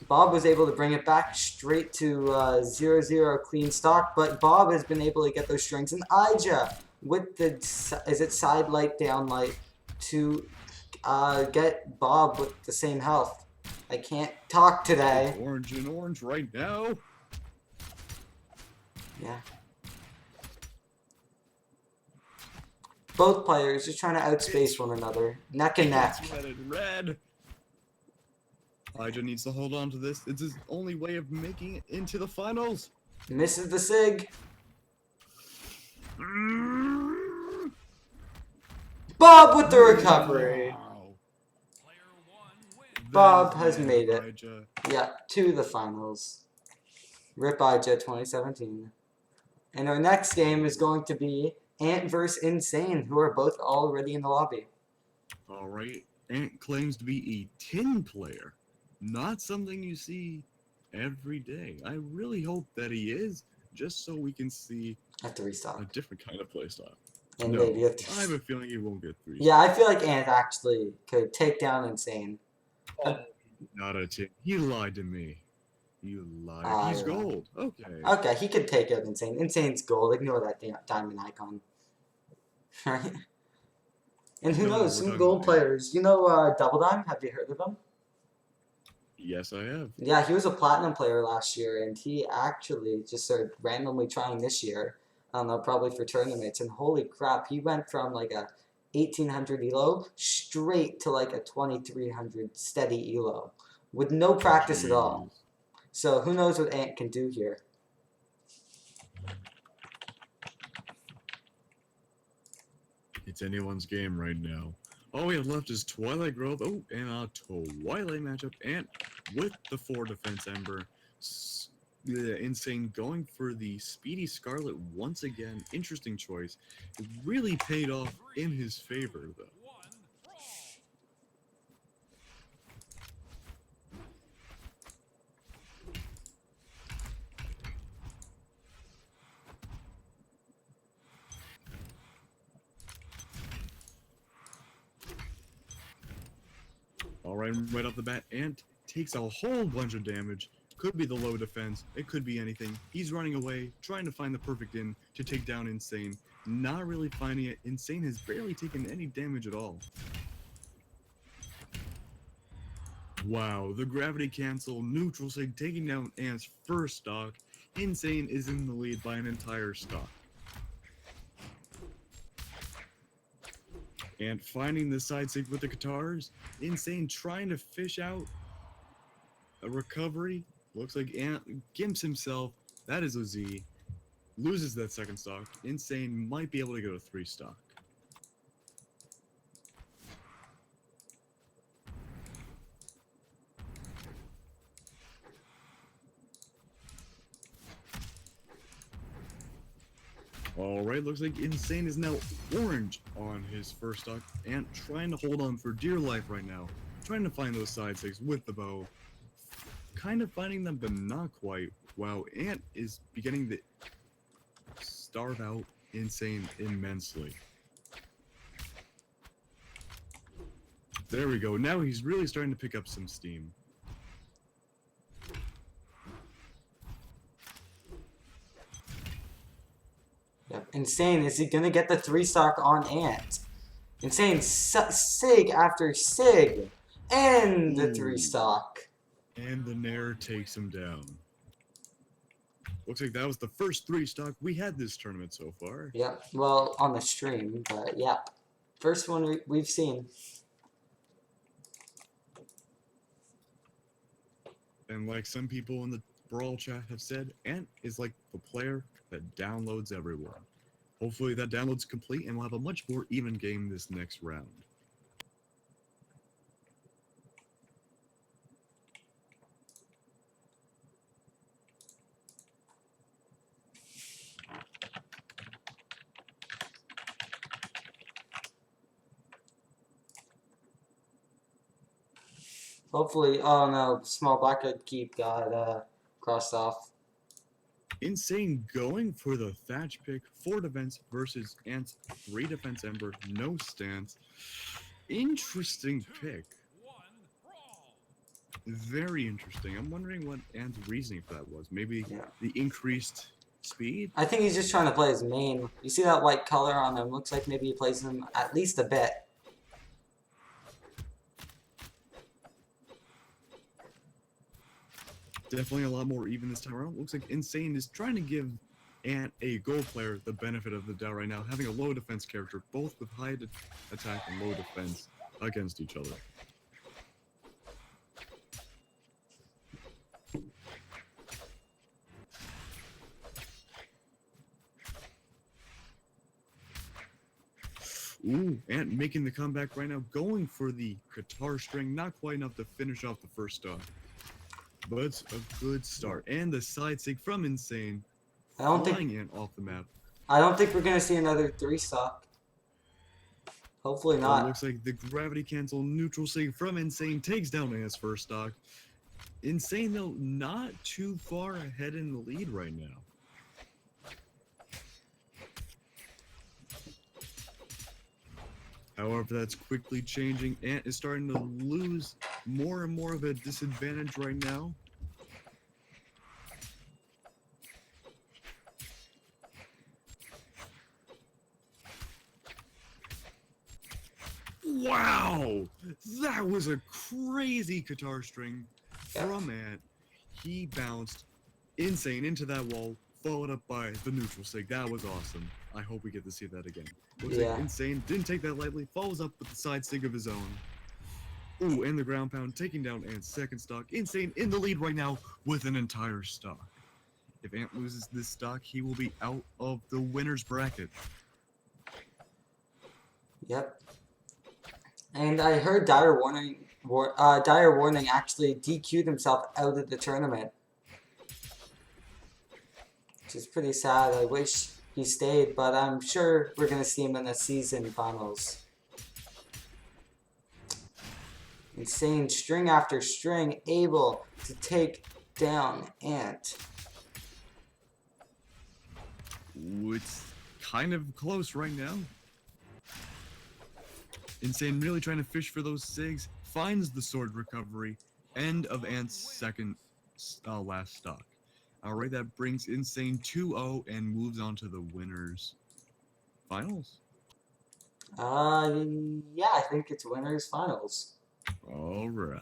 Bob was able to bring it back straight to 0-0 clean stock, but Bob has been able to get those strings. And Ija with the, is it side light, down light, to get Bob with the same health. I can't talk today. Orange and orange right now. Yeah. Both players just trying to outspace one another. Neck and neck. It's red and red. Ija needs to hold on to this. It's his only way of making it into the finals. Misses the sig. Bob with the recovery. Wow. Bob That has is made it. Ija. Yeah, to the finals. Rip Ija 2017. And our next game is going to be Ant vs Insane, who are both already in the lobby. All right. Ant claims to be a tin player. Not something you see every day. I really hope that he is, just so we can see I have to restock. a different kind of playstyle. And No, maybe have to... I have a feeling he won't get 3. Yeah, I feel like Ant actually could take down Insane. Not a tin. He lied to me. You lied. He's yeah. gold. Okay. Okay, he could take out Insane. Insane's gold. Ignore that diamond icon. Right? And who No, knows, we're some talking gold about players. You know Double Dime? Have you heard of him? Yes, I have. Yeah, he was a platinum player last year, and he actually just started randomly trying this year. I don't know, probably for tournaments. And holy crap, he went from like a 1800 elo straight to like a 2300 steady elo with no practice at all. Jeez. So who knows what Ant can do here. It's anyone's game right now. All we have left is Twilight Grove. Oh, and a Twilight matchup. Ant with the 4 defense Ember. Insane going for the Speedy Scarlet once again. Interesting choice. It really paid off in his favor, though. Alright, right off the bat, Ant takes a whole bunch of damage. Could be the low defense, it could be anything. He's running away, trying to find the perfect in to take down Insane. Not really finding it. Insane has barely taken any damage at all. Wow, the gravity cancel, neutral sig taking down Ant's first stock. Insane is in the lead by an entire stock. And finding the side sig with the guitars. Insane trying to fish out a recovery. Looks like Ant gimps himself. That is a Z. Loses that second stock. Insane might be able to go to 3 stock. Alright, looks like Insane is now orange on his first stock. Ant trying to hold on for dear life right now. Trying to find those side sigs with the bow. Kind of finding them, but not quite. Wow, Ant is beginning to starve out Insane immensely. There we go. Now he's really starting to pick up some steam. Yep. Insane, is he gonna get the 3 stock on Ant? Insane, sig after sig, and the 3 stock. And the Nair takes him down. Looks like that was the first 3 stock we had this tournament so far. Yep, well, on the stream, but yeah. First one we've seen. And like some people in the Brawl chat have said, Ant is like the player that downloads everyone. Hopefully that download's complete and we'll have a much more even game this next round. Hopefully, oh no, small blackhead keep got crossed off. Insane going for the Thatch pick, 4 defense versus Ant's 3 defense Ember, no stance. Interesting pick. Very interesting. I'm wondering what Ant's reasoning for that was. Maybe Yeah. the increased speed? I think he's just trying to play his main. You see that white color on him? Looks like maybe he plays him at least a bit. Definitely a lot more even this time around. Looks like Insane is trying to give Ant, a gold player, the benefit of the doubt right now, having a low defense character, both with high attack and low defense against each other. Ooh, Ant making the comeback right now, going for the guitar string, not quite enough to finish off the first stock. But it's a good start. And the side sig from Insane, flying Ant off the map. I don't think we're gonna see another 3-stock. Hopefully It not. looks like the gravity cancel neutral sig from Insane takes down Ant's first stock. Insane though, not too far ahead in the lead right now. However, that's quickly changing. Ant is starting to lose more and more of a disadvantage right now. Wow! That was a crazy guitar string from Ant. He bounced Insane into that wall, followed up by the neutral sig. That was awesome. I hope we get to see that again. Looks like Insane didn't take that lightly, follows up with the side sig of his own. Ooh, and the ground pound taking down Ant's second stock. Insane in the lead right now with an entire stock. If Ant loses this stock, he will be out of the winner's bracket. Yep. And I heard Dire Warning actually DQ'd himself out of the tournament. Which is pretty sad. I wish he stayed, but I'm sure we're going to see him in the season finals. Insane string after string, able to take down Ant. Ooh, it's kind of close right now. Insane really trying to fish for those sigs, finds the sword recovery, end of Ant's second last stock. Alright, that brings Insane 2-0 and moves on to the winners finals. Yeah, I think it's winners finals. Alright.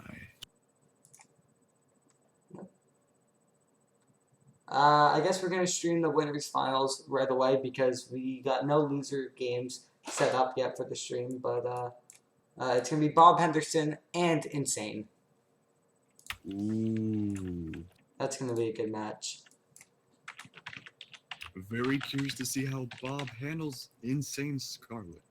I guess we're going to stream the winners finals right away because we got no loser games set up yet for the stream, but it's going to be Bob Henderson and Insane. Ooh. That's going to be a good match. Very curious to see how Bob handles Insane Scarlet.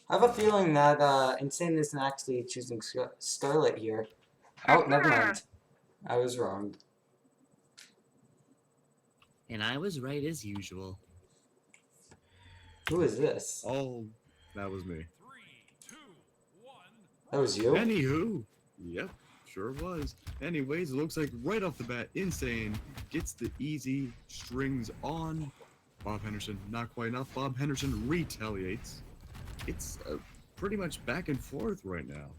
I have a feeling that Insane isn't actually choosing Scarlet here. Oh, never mind. I was wrong. And I was right as usual. Who is this? Oh, that was me. That was you? Anywho, yep, sure was. Anyways, it looks like right off the bat, Insane gets the easy strings on Bob Henderson. Not quite enough. Bob Henderson retaliates. It's pretty much back and forth right now.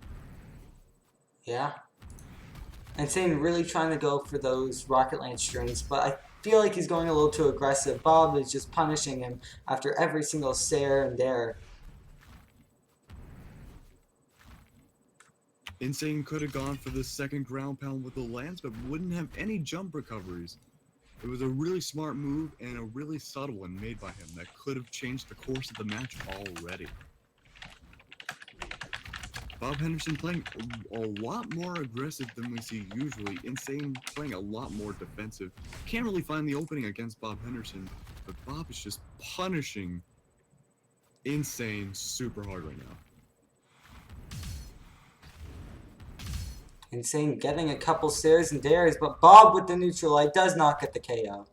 Yeah. Insane really trying to go for those Rocket Land strings, but I feel like he's going a little too aggressive. Bob is just punishing him after every single stare and dare. Insane could have gone for the second ground pound with the lance, but wouldn't have any jump recoveries. It was a really smart move and a really subtle one made by him that could have changed the course of the match already. Bob Henderson playing a lot more aggressive than we see usually. Insane playing a lot more defensive. Can't really find the opening against Bob Henderson, but Bob is just punishing Insane super hard right now. Insane getting a couple stares and dares, but Bob with the neutral light does not get the KO.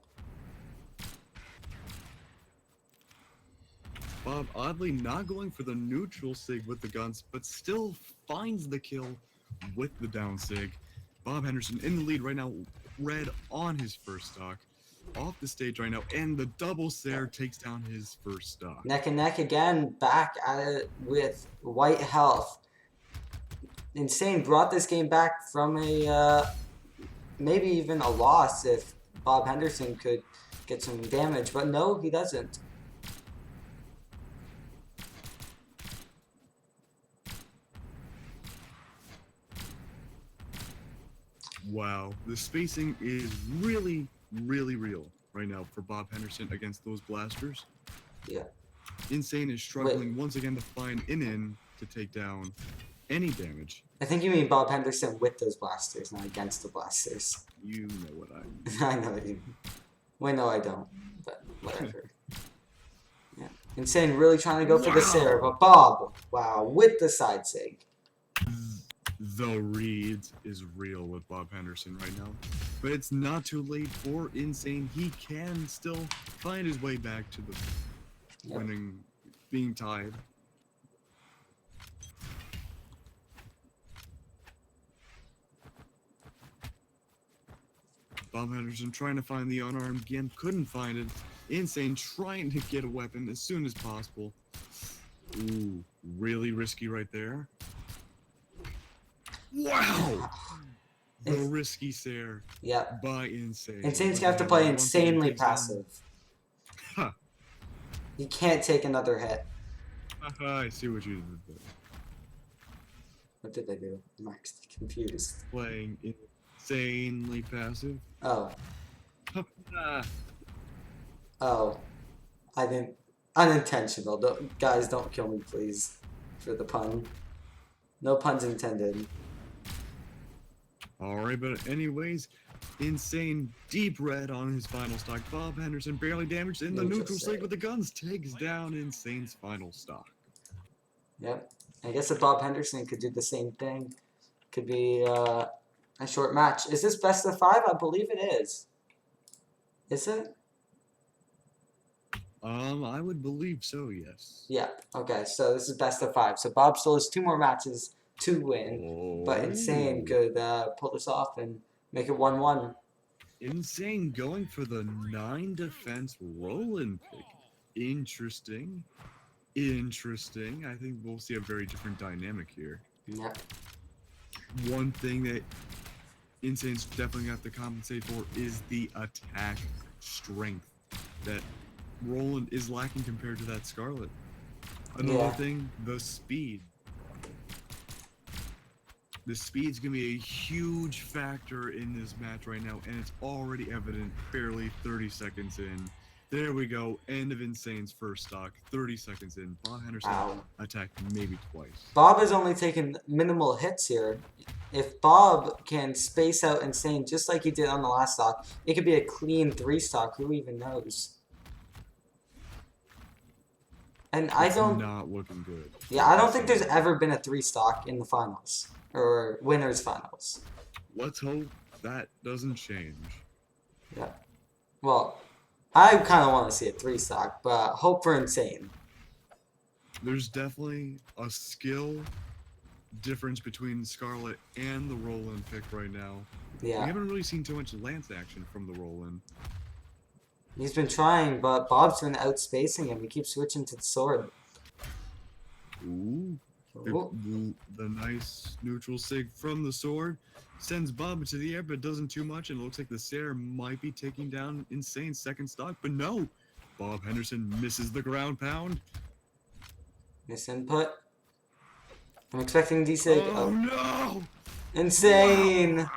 Bob oddly not going for the neutral sig with the guns, but still finds the kill with the down sig. Bob Henderson in the lead right now, red on his first stock. Off the stage right now, and the double stare takes down his first stock. Neck and neck again, back at it with white health. Insane brought this game back from a, maybe even a loss if Bob Henderson could get some damage, but no, he doesn't. Wow, the spacing is really real right now for Bob Henderson against those blasters. Yeah. Insane is struggling once again to find in to take down any damage. I think you mean Bob Henderson with those blasters, not against the blasters. You know what I mean. I know what you mean. Wait, no, I don't. But whatever. Yeah. Insane really trying to go for the Sarah, but Bob, wow, with the side sig. The reads is real with Bob Henderson right now. But it's not too late for Insane. He can still find his way back to the winning, being tied. Bob Henderson trying to find the unarmed again, couldn't find it. Insane trying to get a weapon as soon as possible. Ooh, really risky right there. Wow! The risky stare by Insane. Insane's gonna have to play insanely passive. Huh. He can't take another hit. I see what you did there. What did they do? I'm actually confused. Playing insanely passive. Oh. Oh. I didn't. Unintentional. Guys, don't kill me, please. For the pun. No puns intended. Alright, but anyways, Insane deep red on his final stock. Bob Henderson barely damaged in the neutral sig with the guns. Takes down Insane's final stock. Yep. I guess if Bob Henderson could do the same thing, could be a short match. Is this best of 5? I believe it is. Is it? I would believe so, yes. Yeah. Okay, so this is best of 5. So Bob still has 2 more matches to win, but Insane could pull this off and make it 1-1. Insane going for the 9 defense Roland pick. Interesting. Interesting. I think we'll see a very different dynamic here. Yep. One thing that Insane's definitely going to have to compensate for is the attack strength that Roland is lacking compared to that Scarlet. Another thing, the speed. The speed's going to be a huge factor in this match right now, and it's already evident barely 30 seconds in. There we go, end of Insane's first stock, 30 seconds in. Bob Henderson attacked maybe twice. Bob has only taken minimal hits here. If Bob can space out Insane just like he did on the last stock, it could be a clean 3 stock, who even knows? And I don't... not looking good. Yeah, I don't think there's ever been a 3 stock in the finals. Or winners finals. Let's hope that doesn't change. Yeah. Well, I kind of want to see a 3 stock, but hope for Insane. There's definitely a skill difference between Scarlet and the Roland pick right now. Yeah. We haven't really seen too much Lance action from the Roland. He's been trying, but Bob's been outspacing him. He keeps switching to the sword. Ooh. The nice neutral sig from the sword sends Bob into the air, but doesn't too much, and it looks like the Sarah might be taking down Insane's second stock, but no! Bob Henderson misses the ground pound. Miss input. I'm expecting DC. Oh no! Insane! Wow.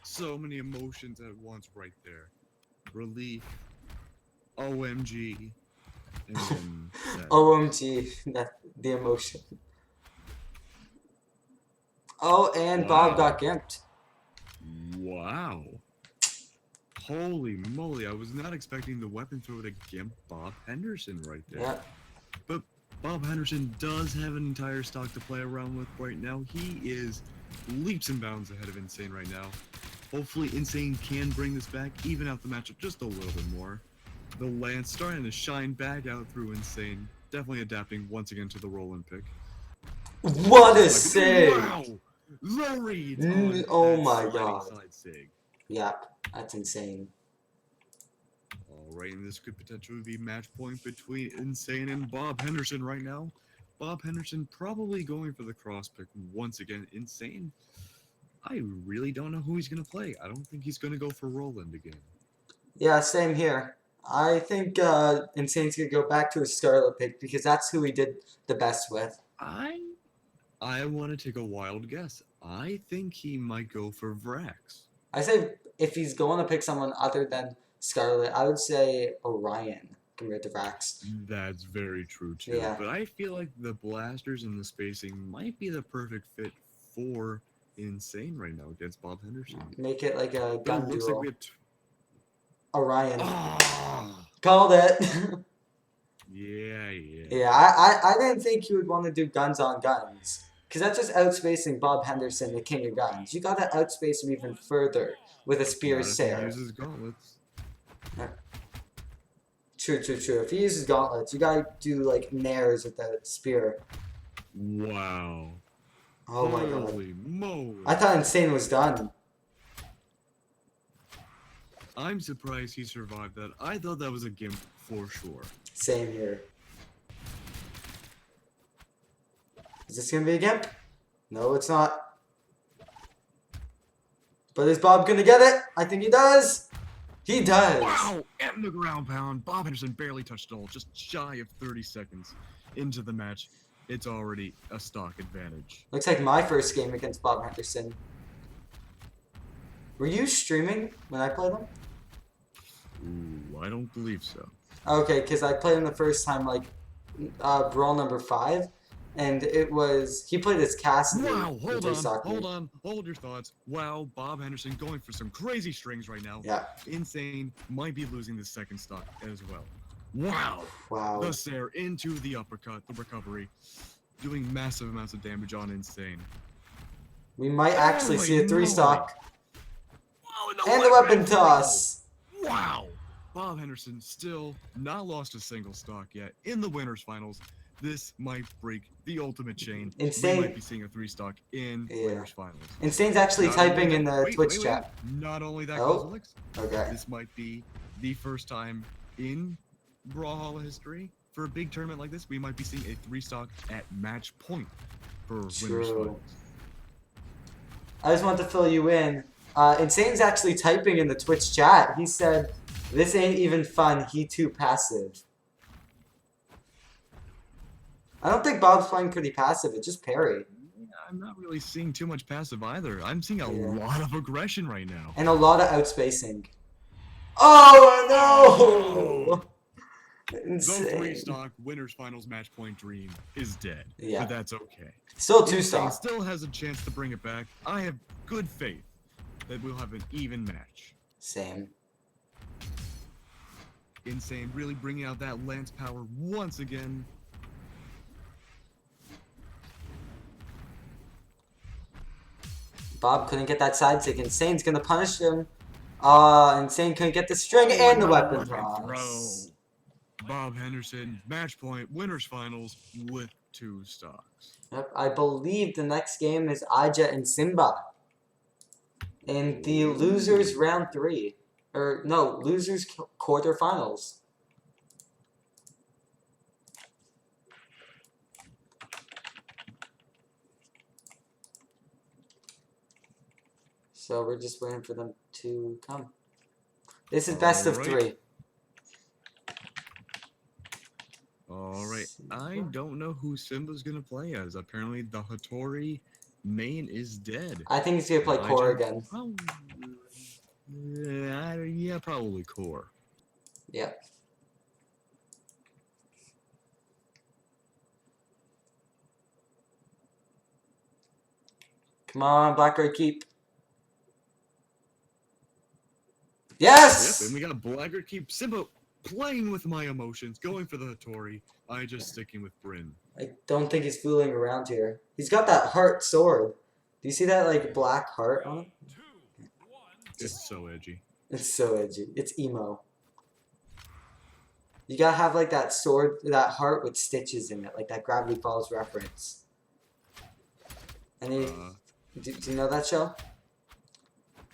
So many emotions at once right there. Relief, OMG, and then sadness. OMG, that the emotion. Oh, and Bob Wow. got gimped. Wow. Holy moly, I was not expecting the weapon throw to gimp Bob Henderson right there. Yep. But Bob Henderson does have an entire stock to play around with right now. He is leaps and bounds ahead of Insane right now. Hopefully Insane can bring this back, even out the matchup just a little bit more. The Lance starting to shine back out through Insane. Definitely adapting once again to the roll-in pick. What a save! Wow! The read Oh that my sliding god. side sig. Yep, that's insane. Alright, and this could potentially be match point between Insane and Bob Henderson right now. Bob Henderson probably going for the cross pick once again. Insane, I really don't know who he's going to play. I don't think he's going to go for Roland again. Yeah, same here. I think Insane's gonna go back to his Scarlet pick because that's who he did the best with. I want to take a wild guess. I think he might go for Vrax. I say if he's going to pick someone other than Scarlet, I would say Orion compared to Vrax. That's very true too. Yeah. But I feel like the blasters and the spacing might be the perfect fit for Insane right now against Bob Henderson. Make it like a But gun it looks duel. like we have Orion. Ah! Called it. Yeah. Yeah, I didn't think you would want to do guns on guns. Because that's just outspacing Bob Henderson, the king of guns. You gotta outspace him even further with a spear Not if he Sarah. uses gauntlets. True. If he uses gauntlets, you gotta do like nairs with the spear. Wow. Oh my god. Holy moly. I thought Insane was done. I'm surprised he survived that. I thought that was a gimp for sure. Same here. Is this gonna be a gimp? No, it's not. But is Bob gonna get it? I think he does. He does. Wow! And the ground pound. Bob Henderson barely touched all, just shy of 30 seconds into the match. It's already a stock advantage. Looks like my first game against Bob Henderson. Were you streaming when I played him? Ooh, I don't believe so. Okay, because I played him the first time, like, Brawl number 5, and it was, he played as Cassidy. Wow, hold which sucked me. on, hold your thoughts. Wow, Bob Henderson going for some crazy strings right now. Yeah. Insane might be losing the second stock as well. Wow. Wow. The Sair into the uppercut, the recovery, doing massive amounts of damage on Insane. We might actually Holy see a 3-stock. Wow, And the weapon toss. Wow. Bob Henderson still not lost a single stock yet in the winners finals. This might break the ultimate chain. Insane. We might be seeing a 3-stock in winners finals. Insane's actually Not typing only in that- the Twitch chat. Not only that, Oh. Kozilix, Okay. this might be the first time in Brawlhalla history for a big tournament like this. We might be seeing a 3-stock at match point for winners True. finals. I just want to fill you in. Insane's actually typing in the Twitch chat. He said, "This ain't even fun. He too passive." I don't think Bob's playing pretty passive. It's just parry. I'm not really seeing too much passive either. I'm seeing a Yeah. lot of aggression right now. And a lot of outspacing. Oh no! The Insane. 3-stock winners finals match point dream is dead. Yeah. But that's okay. Still Insane 2-stock. still has a chance to bring it back. I have good faith that we'll have an even match. Same. Insane really bringing out that lance power once again. Bob couldn't get that side stick. Insane's gonna punish him. Insane couldn't get the string and the weapon toss. Bob Henderson, match point, winners finals with 2 stocks. Yep, I believe the next game is Aja and Simba. In the losers round 3. Or, no, losers quarterfinals. So we're just waiting for them to come. This is best of Alright. 3. Alright, I don't know who Simba's gonna play as. Apparently, the Hattori main is dead. I think he's gonna play And Core Aija- again. Oh, yeah, probably Core. Yeah. Come on, Blackguard keep. Yes! Yep, and we got Blackguard keep Simba playing with my emotions, going for the Hattori. I just sticking with Bryn. I don't think he's fooling around here. He's got that heart sword. Do you see that like black heart on it? It's so edgy. It's so edgy. It's emo. You gotta have like that sword, that heart with stitches in it, like that Gravity Falls reference. Any? Do you know that show?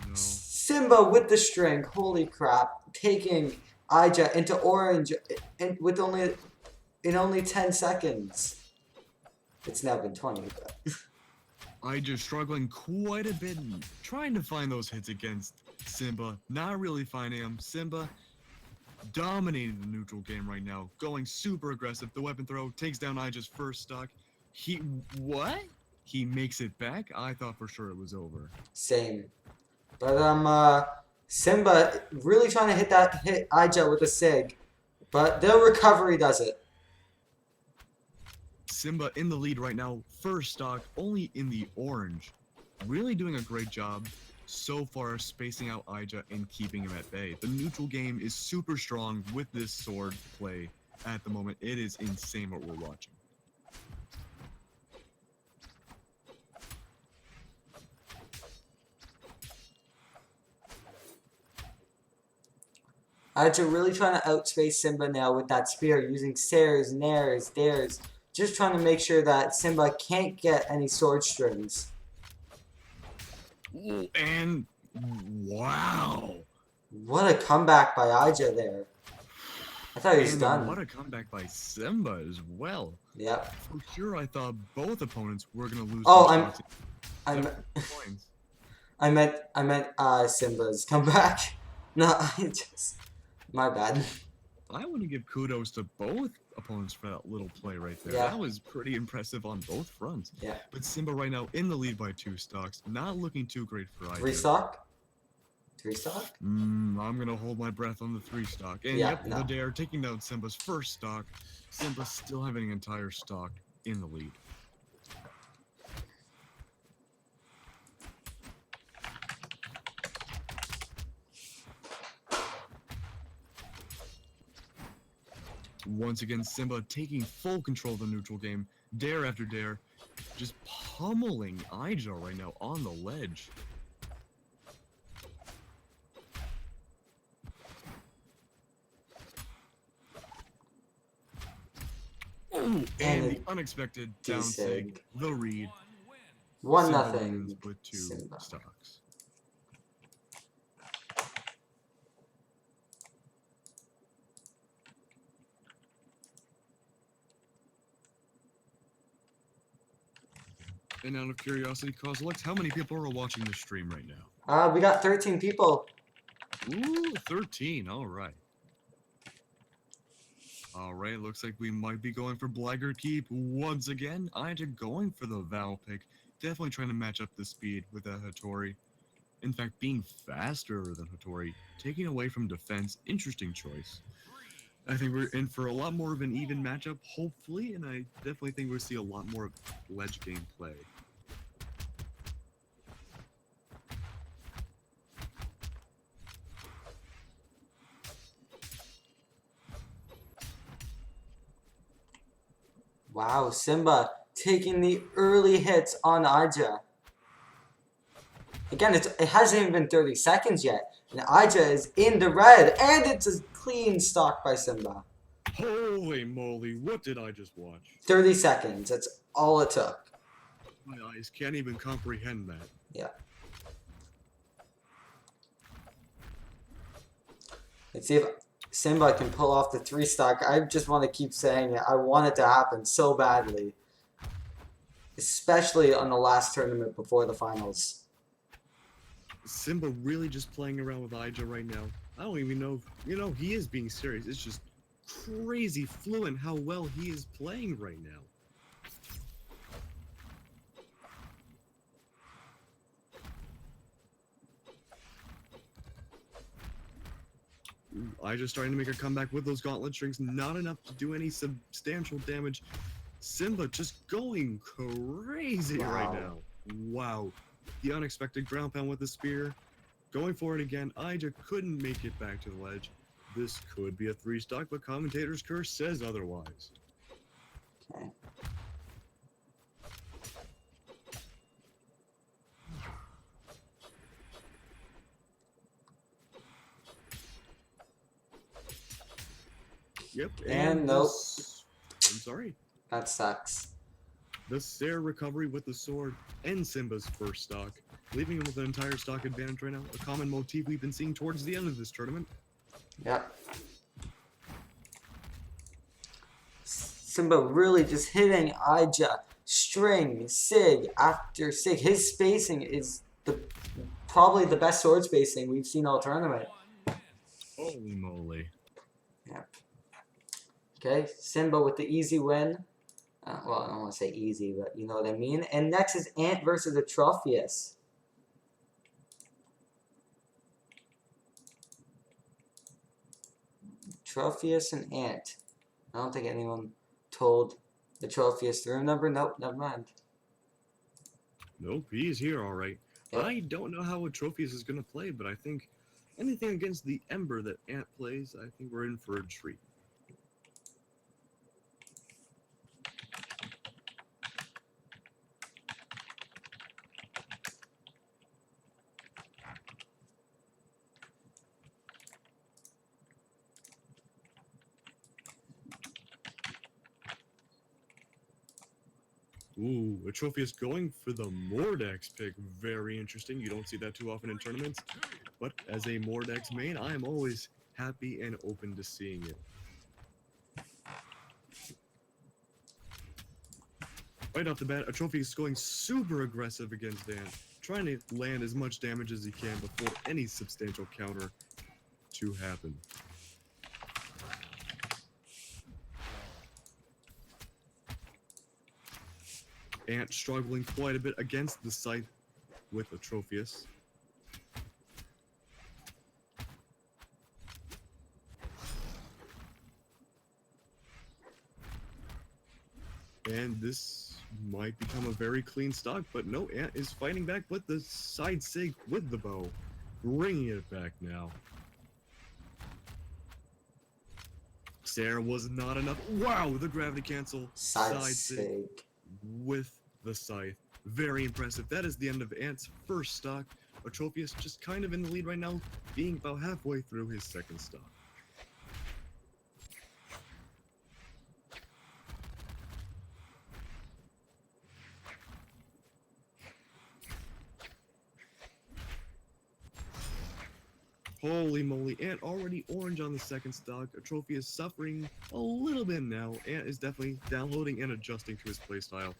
No. Simba with the string. Holy crap! Taking Aija into orange with only 10 seconds. It's now been 20. But. I just struggling quite a bit, trying to find those hits against Simba. Not really finding them. Simba dominating the neutral game right now, going super aggressive. The weapon throw takes down Aija's first stock. What? He makes it back? I thought for sure it was over. Same. But Simba really trying to hit Aija with a sig. But the recovery does it. Simba in the lead right now, first stock, only in the orange. Really doing a great job so far spacing out Aija and keeping him at bay. The neutral game is super strong with this sword play at the moment. It is insane what we're watching. Aija really trying to outspace Simba now with that spear, using stairs, nairs, dares. Just trying to make sure that Simba can't get any sword strings. Ooh, and wow. What a comeback by Aija there. I thought he was And done. what a comeback by Simba as well. Yep. For sure, I thought both opponents were going to lose. Oh, their I'm- shots in 7 points. I meant Simba's comeback. No, my bad. I want to give kudos to both opponents for that little play right there. Yeah. That was pretty impressive on both fronts. Yeah. But Simba right now in the lead by 2 stocks. Not looking too great for either. 3 stock? 3 stock? I'm going to hold my breath on the 3 stock. And Yeah, yep, no. the dare taking down Simba's first stock. Simba still having an entire stock in the lead. Once again, Simba taking full control of the neutral game, dare after dare, just pummeling Aija right now on the ledge. Ooh, and the unexpected down sig, the read. 1-0. Simba wins with 2 Simba. stocks. And out of curiosity, Kozalex, how many people are watching the stream right now? We got 13 people. Ooh, 13. All right. All right. Looks like we might be going for Blackguard Keep once again. Aija going for the Val pick. Definitely trying to match up the speed with that Hattori. In fact, being faster than Hattori, taking away from defense. Interesting choice. I think we're in for a lot more of an even matchup, hopefully, and I definitely think we'll see a lot more of ledge game play. Wow, Simba taking the early hits on Aija. Again, it hasn't even been 30 seconds yet, and Aija is in the red, and it's a clean stock by Simba. Holy moly, what did I just watch? 30 seconds, that's all it took. My eyes can't even comprehend that. Yeah. Let's see if Simba can pull off the 3 stock. I just want to keep saying it. I want it to happen so badly. Especially on the last tournament before the finals. Simba really just playing around with Aija right now. I don't even know, he is being serious. It's just crazy fluent how well he is playing right now. I just starting to make a comeback with those gauntlet strings, not enough to do any substantial damage. Simba just going crazy right now. Wow. The unexpected ground pound with the spear. Going for it again. Ija couldn't make it back to the ledge. This could be a 3-stock, but commentator's curse says otherwise. Okay. Yep. And nope. I'm sorry. That sucks. The Sarah recovery with the sword ends Simba's first stock, leaving him with an entire stock advantage right now, a common motif we've been seeing towards the end of this tournament. Yep. Simba really just hitting Ija, string, sig after sig. His spacing is probably the best sword spacing we've seen all tournament. Holy moly. Yep. Okay, Simba with the easy win. Well, I don't want to say easy, but you know what I mean. And next is Ant versus Atrophius. Atrophius and Ant. I don't think anyone told Atrophius the room number. Nope, never mind. Nope, he's here all right. Yep. I don't know how Atrophius is going to play, but I think anything against the Ember that Ant plays, I think we're in for a treat. Ooh, Atrophius going for the Mordex pick. Very interesting. You don't see that too often in tournaments. But as a Mordex main, I am always happy and open to seeing it. Right off the bat, Atrophius is going super aggressive against Ant, trying to land as much damage as he can before any substantial counter to happen. Ant struggling quite a bit against the scythe with Atrophius. And this might become a very clean stock, but no, Ant is fighting back with the side sig with the bow, bringing it back now. Sarah was not enough. Wow, the gravity cancel Side sig. with the scythe. Very impressive. That is the end of Ant's first stock. Atrophius just kind of in the lead right now, being about halfway through his second stock. Holy moly, Ant already orange on the second stock. Atrophius suffering a little bit now. Ant is definitely downloading and adjusting to his playstyle.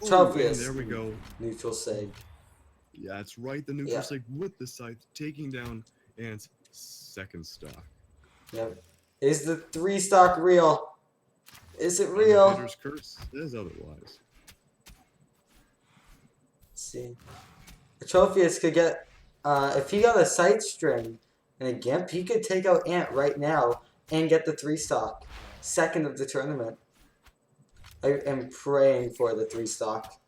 Atrophius. There we go. Neutral sig. Yeah, that's right. The neutral Yeah. sig with the scythe taking down Ant's second stock. Yep. Is the 3-stock real? Is it real? Commentator's curse says otherwise. Let's see. Atrophius could get, if he got a side string and a gimp, he could take out Ant right now and get the 3-stock. Second of the tournament. I am praying for the 3-stock.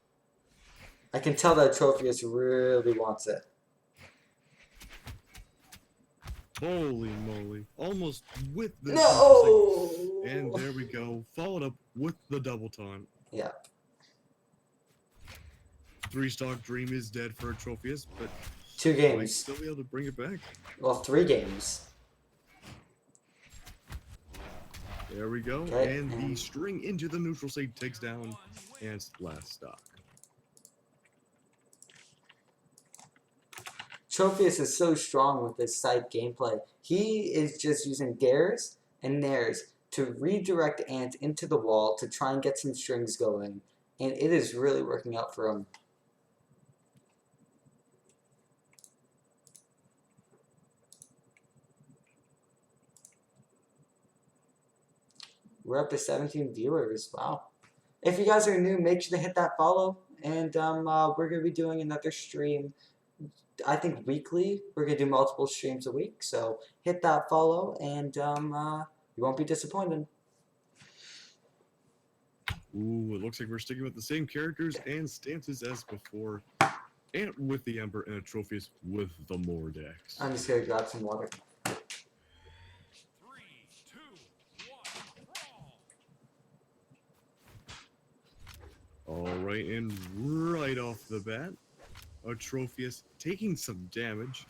I can tell that Atrophius really wants it. Holy moly. Almost with the No! And there we go. Followed up with the double taunt. Yeah. 3-stock dream is dead for Atrophius, but 2 might games. still be able to bring it back. Well, 3 games. There we go. Okay, And the and- string into the neutral sig takes down Ant's last stock. Atrophius is so strong with this side gameplay. He is just using dares and nairs to redirect Ant into the wall to try and get some strings going. And it is really working out for him. We're up to 17 viewers. Wow. If you guys are new, make sure to hit that follow. And we're going to be doing another stream, I think weekly. We're going to do multiple streams a week. So hit that follow and you won't be disappointed. Ooh, it looks like we're sticking with the same characters and stances as before. And with the Ember and Atrophius with the Mordex. I'm just going to grab some water. 3, 2, 1, brawl. Alright, and right off the bat, Atrophius taking some damage.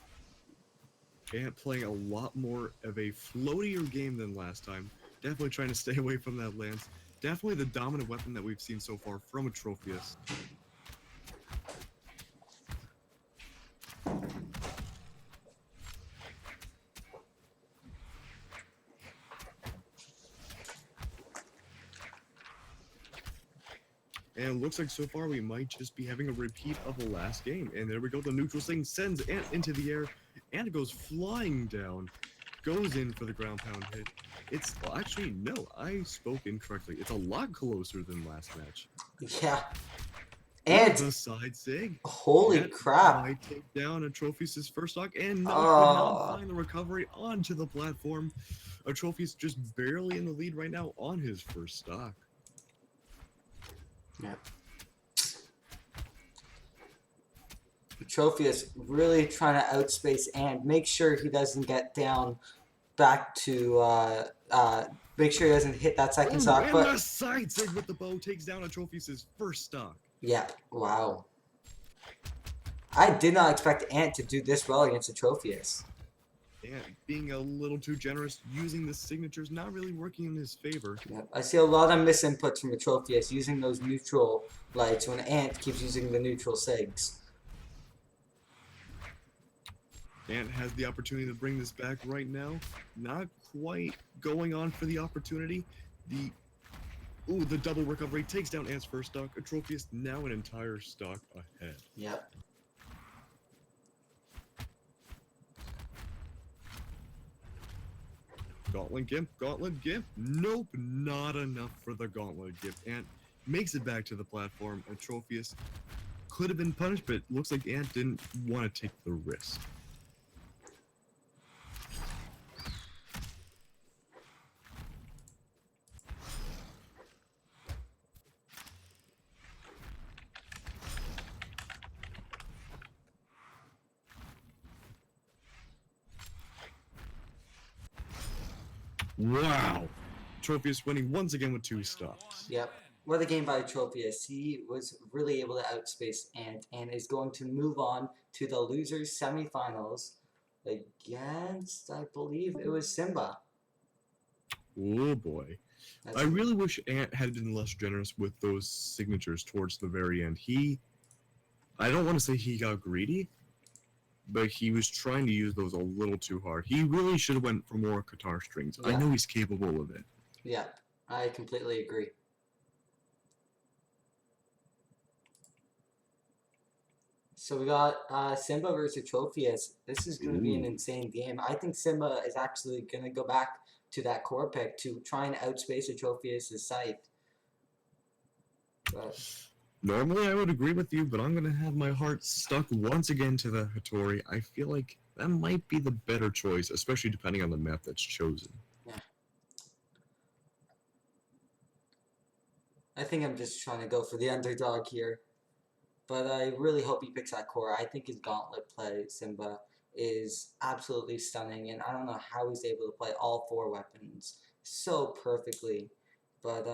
And playing a lot more of a floatier game than last time. Definitely trying to stay away from that lance. Definitely the dominant weapon that we've seen so far from Atrophius. And it looks like so far we might just be having a repeat of the last game. And there we go, the neutral sting sends Ant into the air. And it goes flying down. Goes in for the ground pound hit. It's actually, no, I spoke incorrectly. It's a lot closer than last match. Yeah. And the side sig. holy Ant crap. might take down Atrophius' first stock and no, could Oh. not find the recovery onto the platform. Atrophius just barely in the lead right now on his first stock. Yeah. Atrophius really trying to outspace and make sure he doesn't get down back to make sure he doesn't hit that second stock. And But the side sig with the bow takes down Atrophius' first stock. yeah, wow. I did not expect Ant to do this well against Atrophius. And being a little too generous, using the signatures, not really working in his favor. Yeah, I see a lot of misinputs from Atrophius using those neutral lights when Ant keeps using the neutral sigs. Ant has the opportunity to bring this back right now. Not quite going on for the opportunity. The double recovery takes down Ant's first stock. Atrophius now an entire stock ahead. Yep. Gauntlet Gimp. Nope, not enough for the Gauntlet Gimp. Ant makes it back to the platform. Atrophius could have been punished, but it looks like Ant didn't want to take the risk. Wow! Atrophius winning once again with 2 stocks. Yep. What a game by Atrophius. He was really able to outspace Ant and is going to move on to the losers semifinals against, I believe it was Simba. Oh boy. I really wish Ant had been less generous with those signatures towards the very end. I don't want to say he got greedy, but he was trying to use those a little too hard. He really should have went for more guitar strings. Yeah. I know he's capable of it. Yeah, I completely agree. So we got Simba versus Atrophius. This is going to be an Ooh. insane game. I think Simba is actually going to go back to that core pick to try and outspace Atrophius' scythe. But Normally I would agree with you, but I'm going to have my heart stuck once again to the Hattori. I feel like that might be the better choice, especially depending on the map that's chosen. I think I'm just trying to go for the underdog here. But I really hope he picks that core. I think his gauntlet play, Simba, is absolutely stunning. And I don't know how he's able to play all 4 weapons so perfectly. But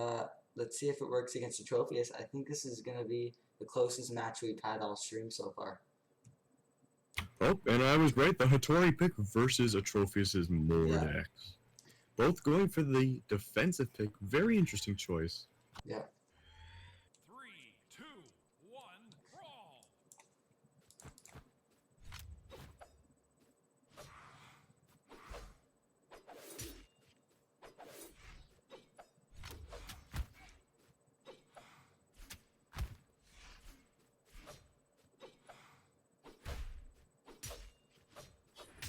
let's see if it works against Atrophius. I think this is going to be the closest match we've had all stream so far. Oh, and I was right. The Hattori pick versus Atrophius' Mordex. Both going for the defensive pick. Very interesting choice. Yeah. 3, 2, 1, brawl.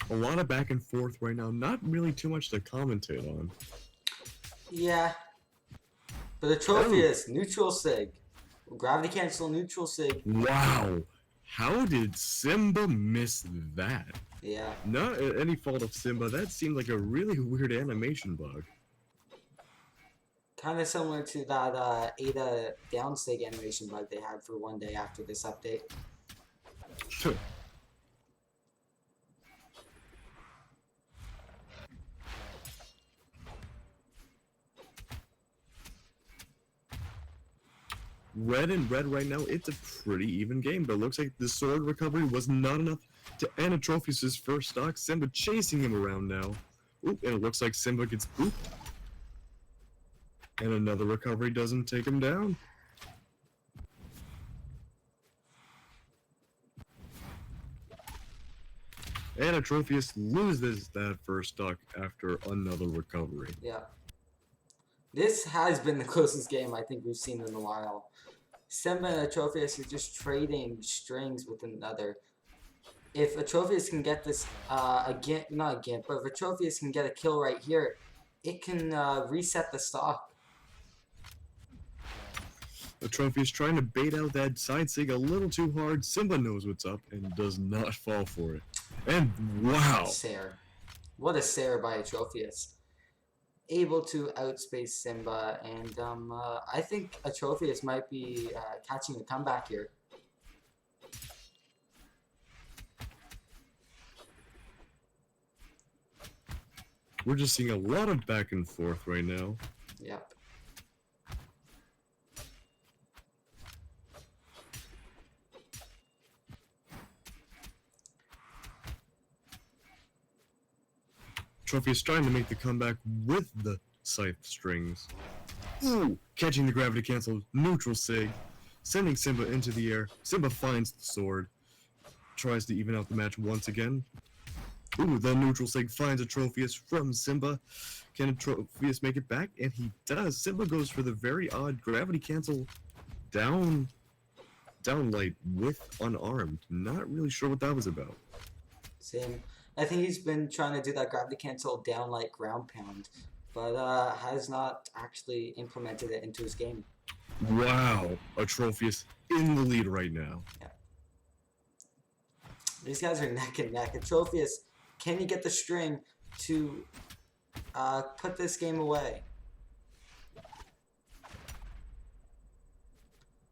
A lot of back and forth right now. Not really too much to commentate on. Yeah. But the trophy is neutral sig. Gravity cancel, neutral sig. Wow. How did Simba miss that? Yeah. Not any fault of Simba. That seemed like a really weird animation bug. Kind of similar to that Ada downstig animation bug they had for one day after this update. Red and red right now, it's a pretty even game, but it looks like the sword recovery was not enough to end Atrophius' first stock. Simba chasing him around now. Oop, and it looks like Simba gets booped. And another recovery doesn't take him down. And Atrophius loses that first stock after another recovery. Yeah. This has been the closest game I think we've seen in a while. Simba and Atrophius are just trading strings with another. If Atrophius can get this, again, not again, but if Atrophius can get a kill right here, it can reset the stock. Atrophius trying to bait out that side sig a little too hard. Simba knows what's up and does not fall for it. And wow! Sair. What a Sair by Atrophius. Able to outspace Simba, and I think Atrophius might be catching a comeback here. We're just seeing a lot of back and forth right now. Yep. Atrophius trying to make the comeback with the scythe strings. Ooh! Catching the gravity cancel, neutral sig, sending Simba into the air. Simba finds the sword, tries to even out the match once again. Ooh, the neutral sig finds Atrophius from Simba. Can Atrophius make it back? And he does. Simba goes for the very odd gravity cancel down light with unarmed. Not really sure what that was about. Same. I think he's been trying to do that gravity cancel down like ground pound, but has not actually implemented it into his game. Wow, Atrophius in the lead right now. Yeah. These guys are neck and neck. Atrophius, can he get the string to put this game away?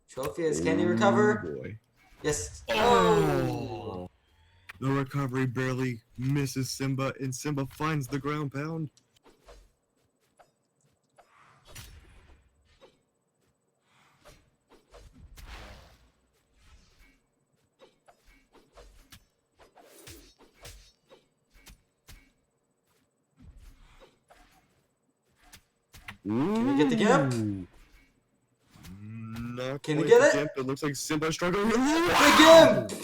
Atrophius, can he recover? Oh boy. Yes. Oh! The recovery barely misses Simba, and Simba finds the ground pound. Can we get the gimp? Ooh. Not Can he quite get the it? Gimp. It looks like Simba struggling. The Wow! gimp!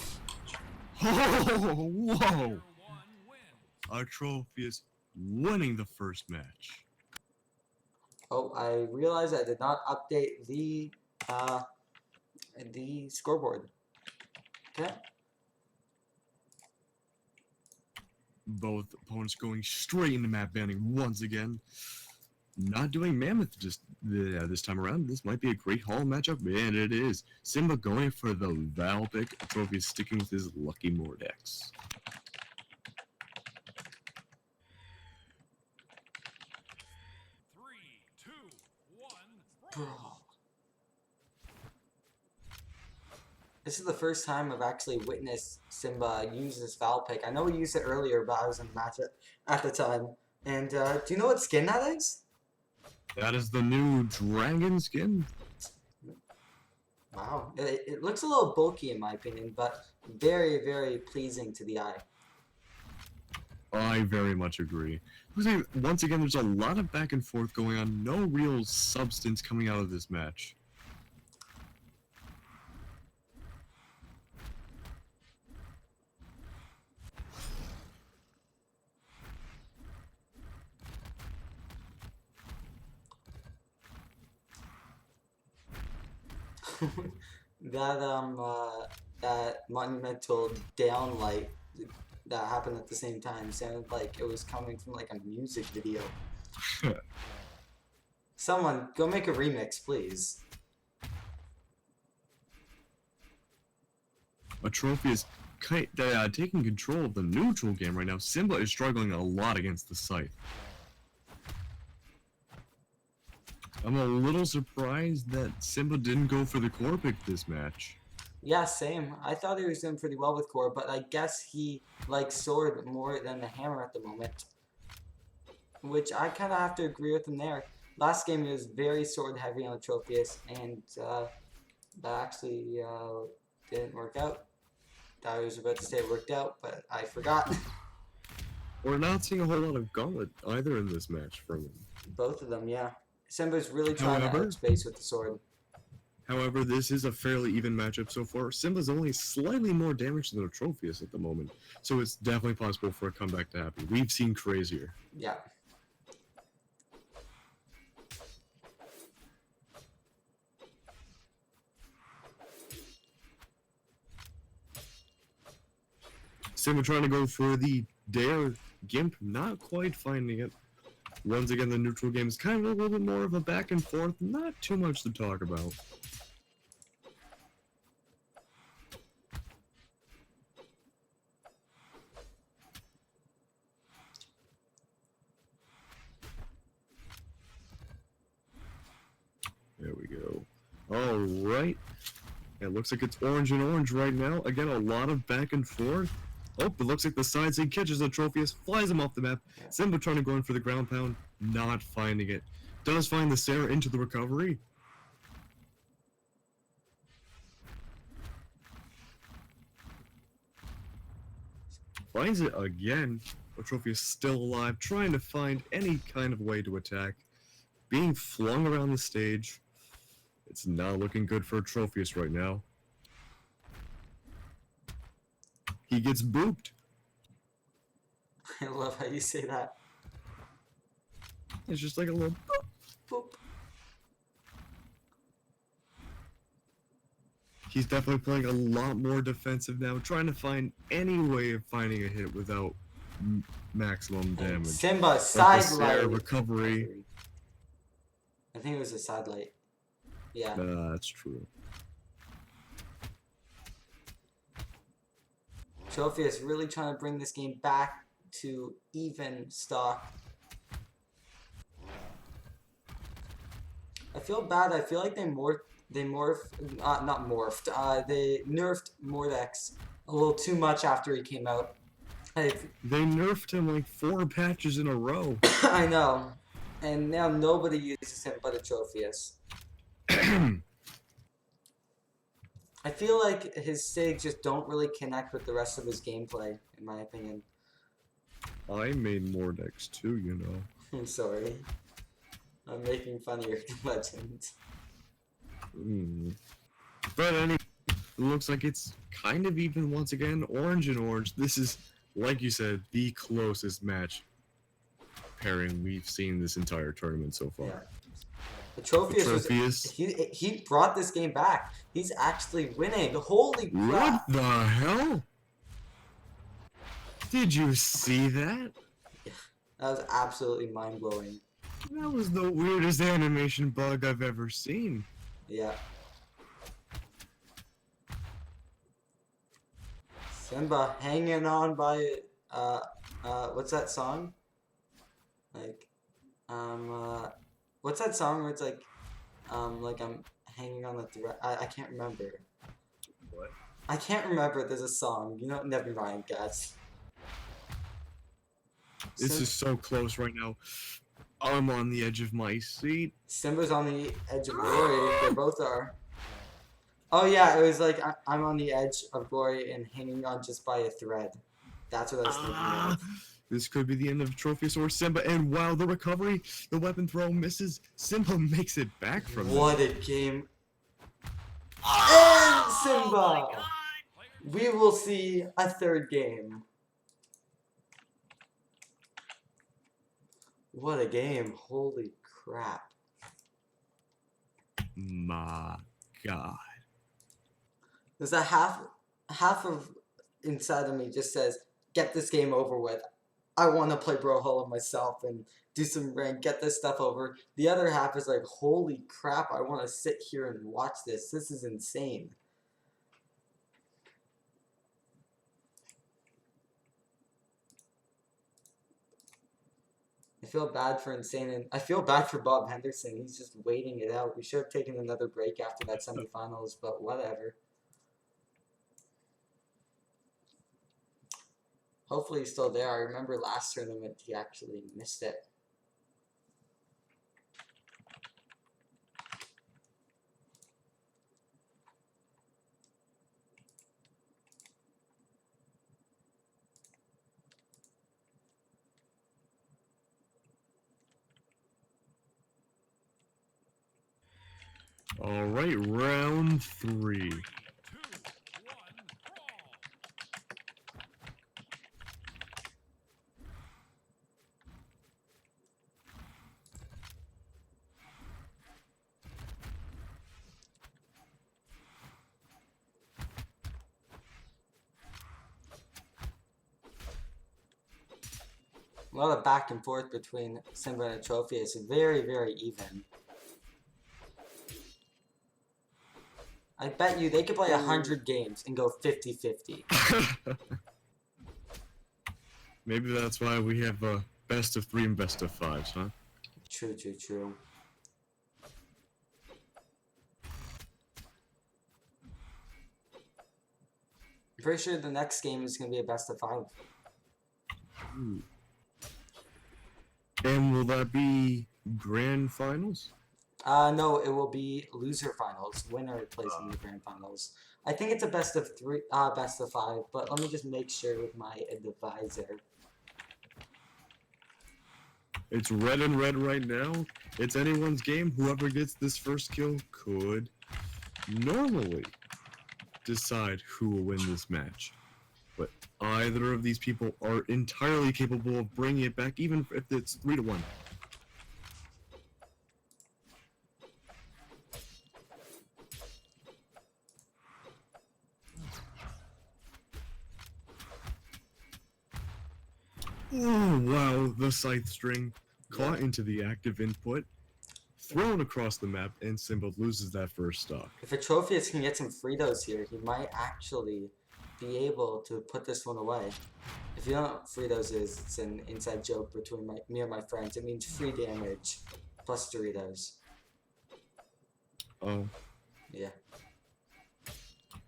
Oh, whoa! Atrophius winning the first match. Oh, I realized I did not update the scoreboard. Okay. Both opponents going straight into map banning once again. Not doing Mammoth just this time around. This might be a great Hall matchup, and it is. Simba going for the Val pick. Atrophius sticking with his Lucky Mordex. Three, two, one, Brawl. This is the first time I've actually witnessed Simba use this Val pick. I know he used it earlier, but I was in the match at the time. And do you know what skin that is? That is the new dragon skin. Wow. It looks a little bulky in my opinion, but very, very pleasing to the eye. I very much agree. Once again, there's a lot of back and forth going on. No real substance coming out of this match. That monumental downlight that happened at the same time. It sounded like it was coming from like a music video. Someone go make a remix, please. A trophy is taking control of the neutral game right now. Simba is struggling a lot against the Scythe. I'm a little surprised that Simba didn't go for the core pick this match. Yeah, same. I thought he was doing pretty well with core, but I guess he likes sword more than the hammer at the moment. Which I kind of have to agree with him there. Last game he was very sword heavy on the Trophius, and that actually didn't work out. I was about to say it worked out, but I forgot. We're not seeing a whole lot of gauntlet either in this match from him. Both of them, yeah. Simba's really trying to However- outspace with the sword. However, this is a fairly even matchup so far. Simba's only slightly more damage than a Trophius at the moment, so it's definitely possible for a comeback to happen. We've seen crazier. Yeah. Simba trying to go for the Dare Gimp, not quite finding it. Once again, the neutral game is kind of a little bit more of a back and forth, not too much to talk about. There we go. Alright. It looks like it's orange and orange right now. Again, a lot of back and forth. Oh, it looks like the side seed catches a Trophius, flies him off the map. Simba trying to go in for the ground pound, not finding it. Does find the Sarah into the recovery. Finds it again. The Trophius still alive, trying to find any kind of way to attack. Being flung around the stage. It's not looking good for Trophius right now. He gets booped. I love how you say that. It's just like a little boop. Boop. He's definitely playing a lot more defensive now, trying to find any way of finding a hit without maximum damage. Simba, Like the side Sarah light. recovery. I think it was a side light. Yeah. That's true. Trophius really trying to bring this game back to even stock. I feel bad. I feel like they nerfed Mordex a little too much after he came out. They nerfed him like 4 patches in a row. I know. And now nobody uses him but a Trophius. I feel like his SIGs just don't really connect with the rest of his gameplay, in my opinion. I made Mordex too, you know. I'm sorry. I'm making fun of your legend. But anyway, it looks like it's kind of even once again. Orange and orange. This is, like you said, the closest match pairing we've seen this entire tournament so far. Yeah. The Trophius was Trophius. he brought this game back. He's actually winning. Holy What crap! the hell? Did you see that? That was absolutely mind blowing. That was the weirdest animation bug I've ever seen. Yeah. Simba hanging on by what's that song? Like what's that song where it's like I'm hanging on the thread? I can't remember. What? I can't remember. There's a song. You know, never mind, guys. This is so close right now. I'm on the edge of my seat. Simba's on the edge of glory. They both are. Oh yeah, it was like I'm on the edge of glory and hanging on just by a thread. That's what I was thinking of. This could be the end of Trophius or Simba, and wow, the recovery, the weapon throw misses. Simba makes it back from it. What a game. And Simba! We will see a third game. What a game. Holy crap. My God. There's a half of inside of me just says, get this game over with. I want to play Brawlhalla myself and do some rank, get this stuff over. The other half is like, holy crap, I want to sit here and watch this. This is insane. I feel bad for Insane, and I feel bad for Bob Henderson. He's just waiting it out. We should have taken another break after that semifinals, but whatever. Hopefully he's still there. I remember last tournament he actually missed it. All right, round 3. 2, 1, brawl. A lot of back and forth between Simba and Trophy. It's very, very even. I bet you they could play 100 games and go 50-50. Maybe that's why we have a best of 3 and best of 5s, huh? True, true, true. I'm pretty sure the next game is going to be a best of 5. Ooh. And will that be grand finals? No, it will be loser finals. Winner plays in the grand finals. I think it's a best of 3, best of 5. But let me just make sure with my advisor. It's red and red right now. It's anyone's game. Whoever gets this first kill could normally decide who will win this match. But either of these people are entirely capable of bringing it back, even if it's 3-1. Oh wow, the scythe string caught into the active input, thrown across the map, and Simba loses that first stock. If Atrophius can get some Fritos here, he might actually be able to put this one away. If you don't know what Fritos is, it's an inside joke between me and my friends. It means free damage plus Doritos. Oh, Yeah.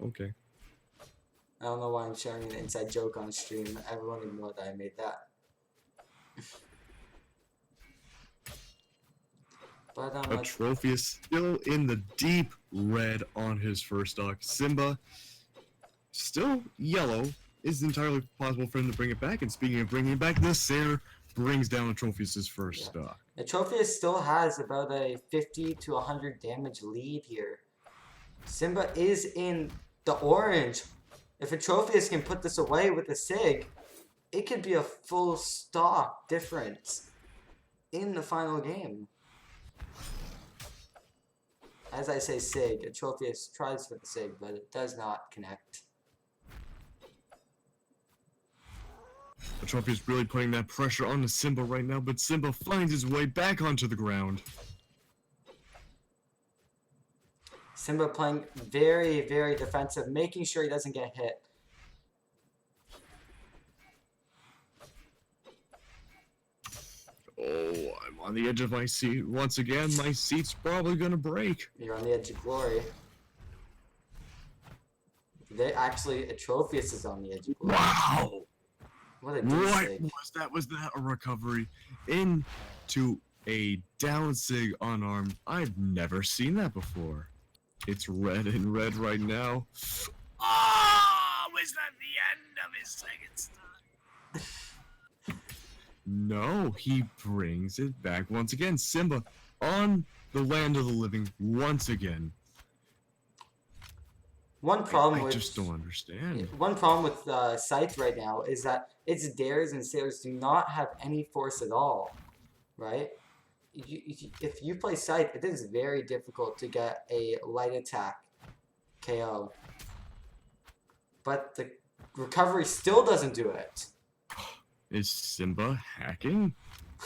okay. I don't know why I'm sharing an inside joke on stream. Everyone ignore that I made that. But Atrophius still in the deep red on his first stock. Simba still yellow. Is entirely possible for him to bring it back. And speaking of bringing it back, this Sair brings down Atrophius' first stock. Atrophius still has about a 50 to 100 damage lead here. Simba is in the orange. If Atrophius can put this away with a Sig, it could be a full stock difference in the final game. As I say Sig, Atrophius tries for the Sig, but it does not connect. Atrophius really putting that pressure on Simba right now, but Simba finds his way back onto the ground. Simba playing very, very defensive, making sure he doesn't get hit. Oh, I'm on the edge of my seat. Once again, my seat's probably gonna break. You're on the edge of glory. Atrophius is on the edge of glory. Wow! What a What dig. was that? Was that a recovery into a down sig unarmed? I've never seen that before. It's red and red right now. Oh, was that the end of his second stock? No, he brings it back once again. Simba on the land of the living once again. One problem I with just don't understand. One problem with Scythe right now is that its dares and sailors do not have any force at all, right? If you play Scythe, it is very difficult to get a light attack KO. But the recovery still doesn't do it. Is Simba hacking?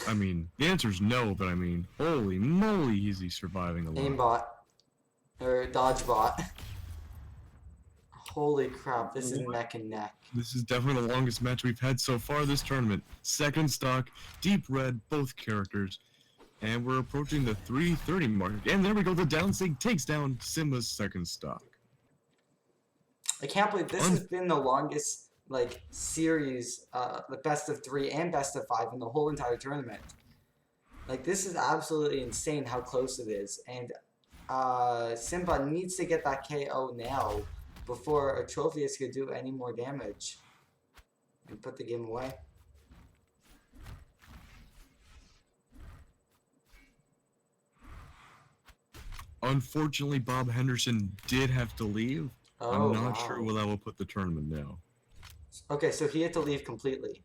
I mean, the answer is no, but I mean, holy moly, is he surviving a lot. Aimbot. Or dodgebot. Holy crap, this is neck and neck. This is definitely the longest match we've had so far this tournament. Second stock, deep red, both characters. And we're approaching the 3:30 mark. And there we go, the downsig takes down Simba's second stock. I can't believe this has been the longest like series, the best of 3 and best of 5 in the whole entire tournament. Like this is absolutely insane how close it is, and Simba needs to get that KO now before Atrophius could do any more damage and put the game away. Unfortunately, Bob Henderson did have to leave. Oh, I'm not wow. sure where that will put the tournament now. Okay, so he had to leave completely.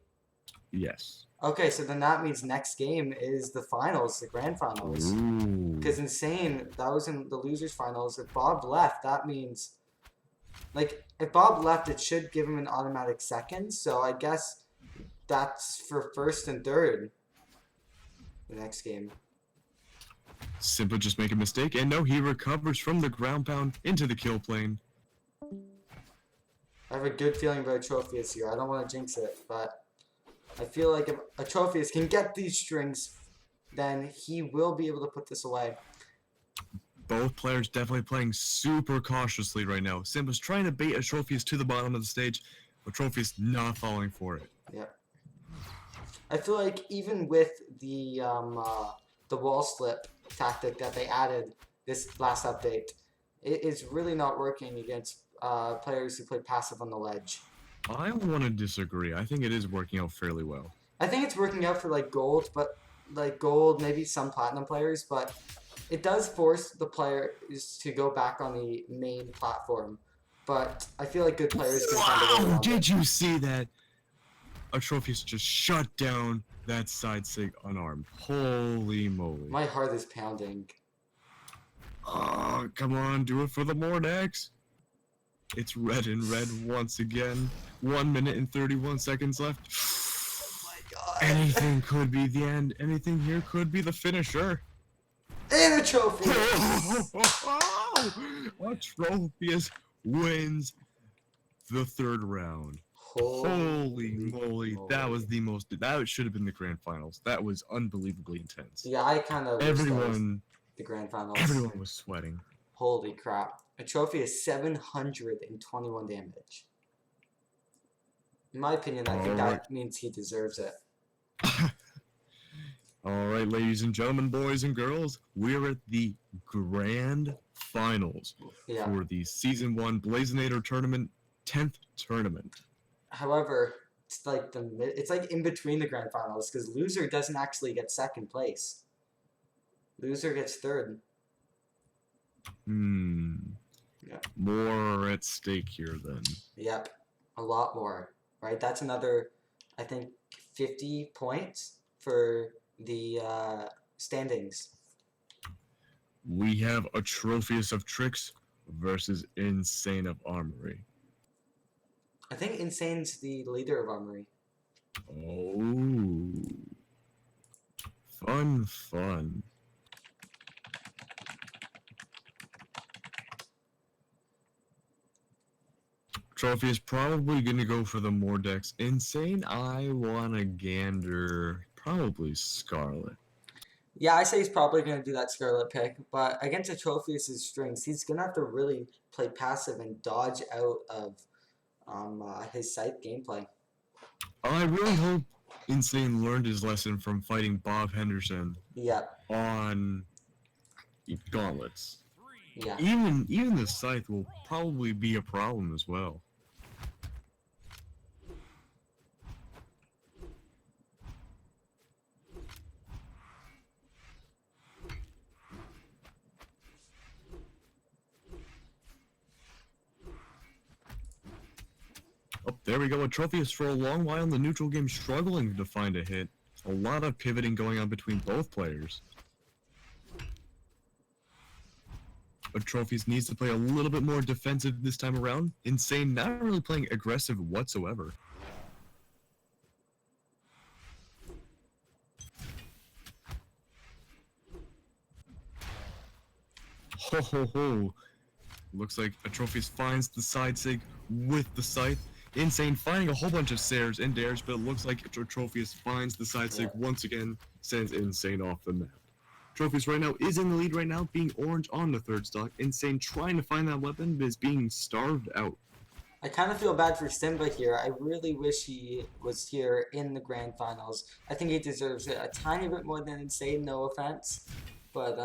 Yes. Okay, so then that means next game is the finals, the grand finals. Ooh. Because Insane, that was in the losers finals. If Bob left, that means, like, if Bob left, it should give him an automatic second. So I guess that's for first and third. The next game. Simba just make a mistake, and no, he recovers from the ground pound into the kill plane. I have a good feeling about Atrophius here. I don't want to jinx it, but I feel like if Atrophius can get these strings, then he will be able to put this away. Both players definitely playing super cautiously right now. Simba's trying to bait Atrophius to the bottom of the stage, but Atrophius not falling for it. Yep. I feel like even with the wall slip tactic that they added this last update, it is really not working against players who play passive on the ledge. I want to disagree. I think it is working out fairly well. I think it's working out for like gold, but like gold, maybe some platinum players, but it does force the players to go back on the main platform. But I feel like good players can find a way Wow! around Did it. you see that? Atrophius just shut down that side sig unarmed. Holy moly. My heart is pounding. Oh, come on, do it for the Mordex. It's red and red once again. 1 minute and 31 seconds left. Oh my god. Anything could be the end. Anything here could be the finisher. And a trophy! Atrophius wins the third round. Holy moly, that was the most. That should have been the grand finals. That was unbelievably intense. Yeah, I kind of wish that was Everyone the grand finals. Everyone was sweating. Holy crap. A trophy is 721 damage. In my opinion, I think that means he deserves it. Alright, ladies and gentlemen, boys and girls, we're at the grand finals Yeah. for the Season 1 Blazinator Tournament 10th tournament. However, it's like in between the grand finals because loser doesn't actually get second place. Loser gets third. Yeah. More at stake here then. Yep. A lot more. Right? That's another, I think, 50 points for the standings. We have Atrophius of Tricks versus Insane of Armory. I think Insane's the leader of Armory. Oh. Fun. Trophy is probably going to go for the Mordex. Insane, I want to gander probably Scarlet. Yeah, I say he's probably going to do that Scarlet pick, but against Atrophius' strings, he's going to have to really play passive and dodge out of his scythe gameplay. I really hope Insane learned his lesson from fighting Bob Henderson on Gauntlets. Yeah. Even the scythe will probably be a problem as well. Oh, there we go. Atrophius for a long while in the neutral game struggling to find a hit. A lot of pivoting going on between both players. Atrophius needs to play a little bit more defensive this time around. Insane not really playing aggressive whatsoever. Ho ho ho. Looks like Atrophius finds the side sig with the scythe. Insane finding a whole bunch of Sares and Dares, but it looks like Atrophius finds the side sig once again, sends Insane off the map. Atrophius right now is in the lead right now, being orange on the third stock. Insane trying to find that weapon, but is being starved out. I kind of feel bad for Simba here. I really wish he was here in the grand finals. I think he deserves it a tiny bit more than Insane, no offense. But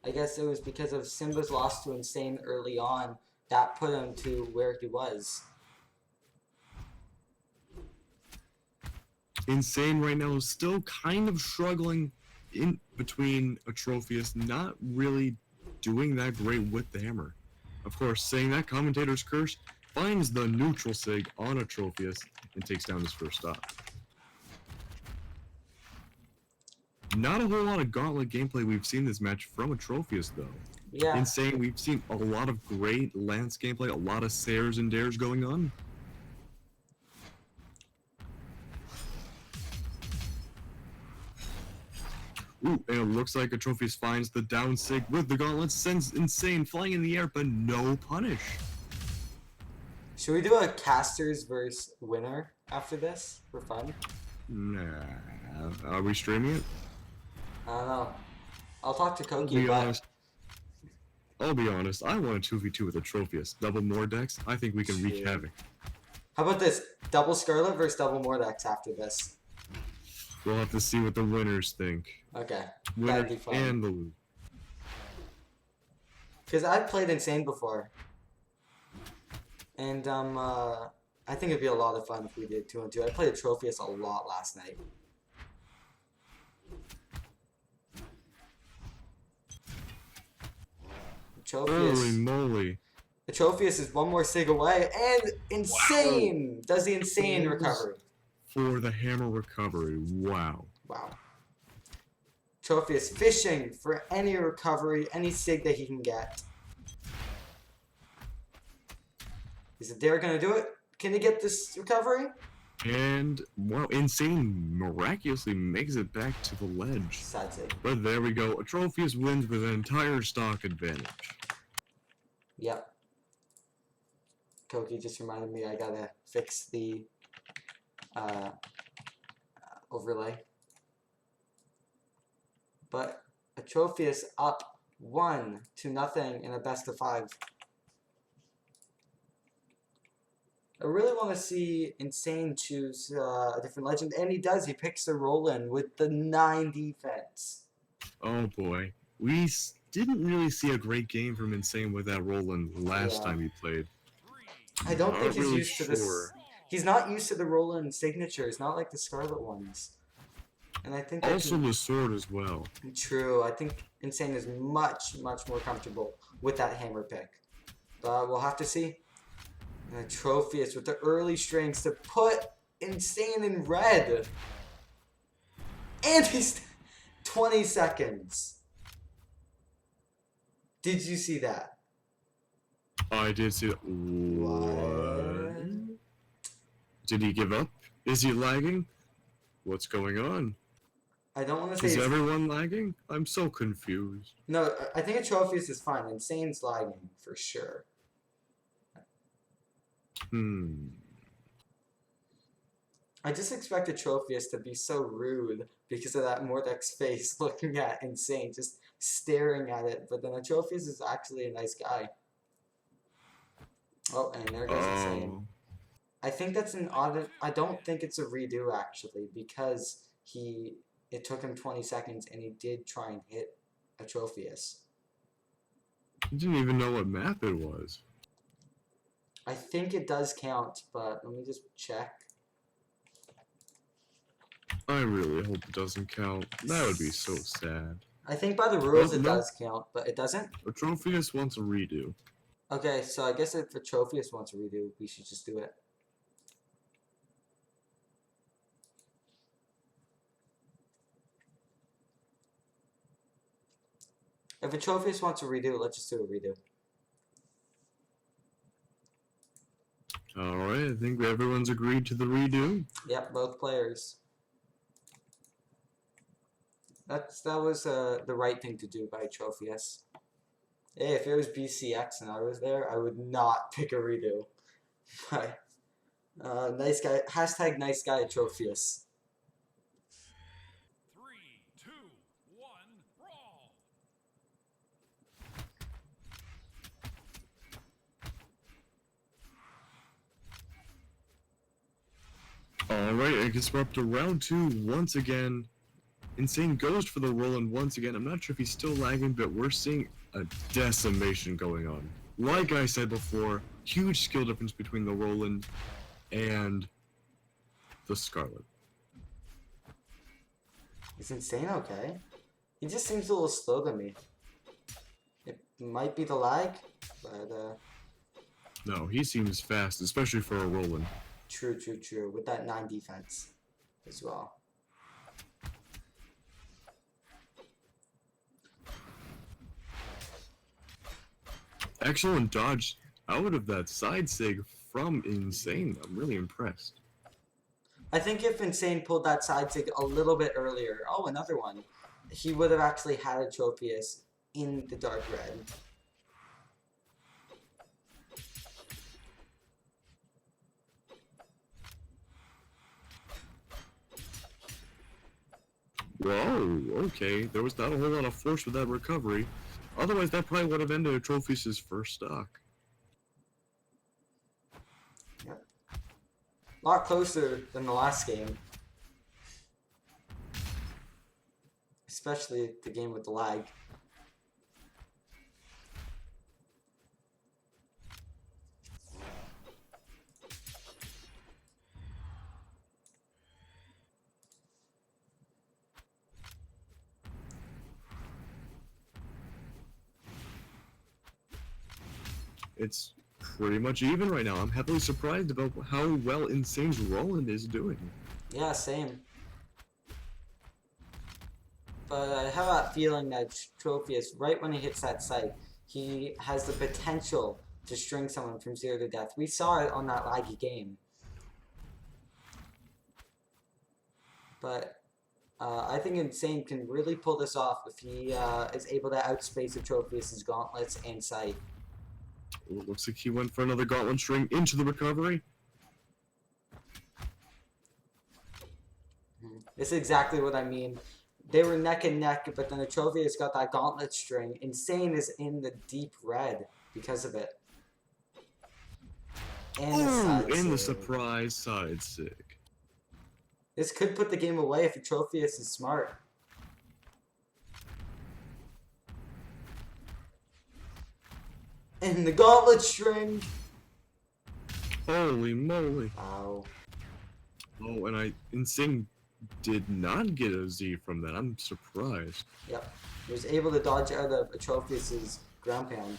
I guess it was because of Simba's loss to Insane early on that put him to where he was. Insane right now is still kind of struggling in between Atrophius, not really doing that great with the hammer. Of course, saying that, Commentator's Curse finds the neutral sig on Atrophius and takes down his first stop. Not a whole lot of gauntlet gameplay we've seen this match from Atrophius, though. Yeah. Insane, we've seen a lot of great Lance gameplay, a lot of Sares and Dares going on. Ooh, and it looks like Atrophius finds the down sig with the gauntlet, sends Insane flying in the air, but no punish. Should we do a casters versus winner after this for fun? Nah. Are we streaming it? I don't know. I'll talk to I'll Koki be about honest. I'll be honest. I want a 2v2 with Atrophius. Double Mordex. I think we can wreak Shit. havoc. How about this? Double Scarlet versus double Mordex after this. We'll have to see what the winners think. Okay. That'd Winner be fun. and the loser. Because I've played Insane before. And I think it'd be a lot of fun if we did 2-on-2. I played Atrophius a lot last night. Holy Atrophius. moly. Atrophius is one more sig away, and Insane does the insane recovery. For the hammer recovery. Wow. Wow. Atrophius fishing for any recovery, any sig that he can get. Is Adair gonna do it? Can he get this recovery? And, wow, Insane miraculously makes it back to the ledge. Sad sig. But there we go. Atrophius wins with an entire stock advantage. Yep. Koki just reminded me I gotta fix the overlay. But Atrophius up 1-0 in a best of 5. I really want to see Insane choose a different legend, and he does. He picks the Roland with the 9 defense. Oh boy. We didn't really see a great game from Insane with that Roland last time he played. I don't think Not he's really used to this. sure. He's not used to the Roland signatures, not like the Scarlet ones. And I think that Also the sword as well. true. I think Insane is much more comfortable with that hammer pick. But we'll have to see. And Atrophius with the early strings to put Insane in red. And he's 20 seconds. Did you see that? I did see that. What? Did he give up? Is he lagging? What's going on? I don't want to say Is it's- everyone lagging? I'm so confused. No, I think Atrophius is fine. Insane's lagging for sure. I just expect Atrophius to be so rude because of that Mordex face looking at Insane, just staring at it. But then Atrophius is actually a nice guy. Oh, and there goes Insane. I think that's an audit. I don't think it's a redo actually because it took him 20 seconds and he did try and hit Atrophius. I didn't even know what map it was. I think it does count, but let me just check. I really hope it doesn't count. That would be so sad. I think by the rules it no. does count, but it doesn't. Atrophius wants a redo. Okay, so I guess if Atrophius wants a redo, we should just do it. If Atrophius wants a redo, let's just do a redo. Alright, I think everyone's agreed to the redo. Yep, both players. That was the right thing to do by Atrophius. Hey, if it was BCX and I was there, I would not pick a redo. But nice guy. Hashtag nice guy Atrophius. 3, 2, 1, brawl! Alright, I guess we're up to round 2 once again. Insane goes for the Roland once again. I'm not sure if he's still lagging, but we're seeing a decimation going on. Like I said before, huge skill difference between the Roland and the Scarlet. Is Insane okay? He just seems a little slow to me. It might be the lag, but No, he seems fast, especially for a Roland. true. With that 9 defense as well. Excellent dodge out of that side sig from Insane. I'm really impressed. I think if Insane pulled that side sig a little bit earlier, oh, another one, he would have actually had Atrophius in the dark red. Whoa, okay. There was not a whole lot of force with that recovery. Otherwise, that probably would have ended Atrophius' first stock. Yep. A lot closer than the last game. Especially the game with the lag. It's pretty much even right now. I'm heavily surprised about how well Insane's Roland is doing. Yeah, same. But I have that feeling that Trophius, right when he hits that site, he has the potential to string someone from 0 to death. We saw it on that laggy game. But I think Insane can really pull this off if he is able to outspace Atrophius' gauntlets and sight. Ooh, looks like he went for another gauntlet string into the recovery. This is exactly what I mean. They were neck and neck, but then Atrophius got that gauntlet string. Insane is in the deep red because of it. And the side Ooh, and the sig. surprise side sig. This could put the game away if Atrophius is smart. And the gauntlet string! Holy moly. Wow. Oh, and Insane did not get a Z from that. I'm surprised. Yep. He was able to dodge out of Atrophius' ground pound.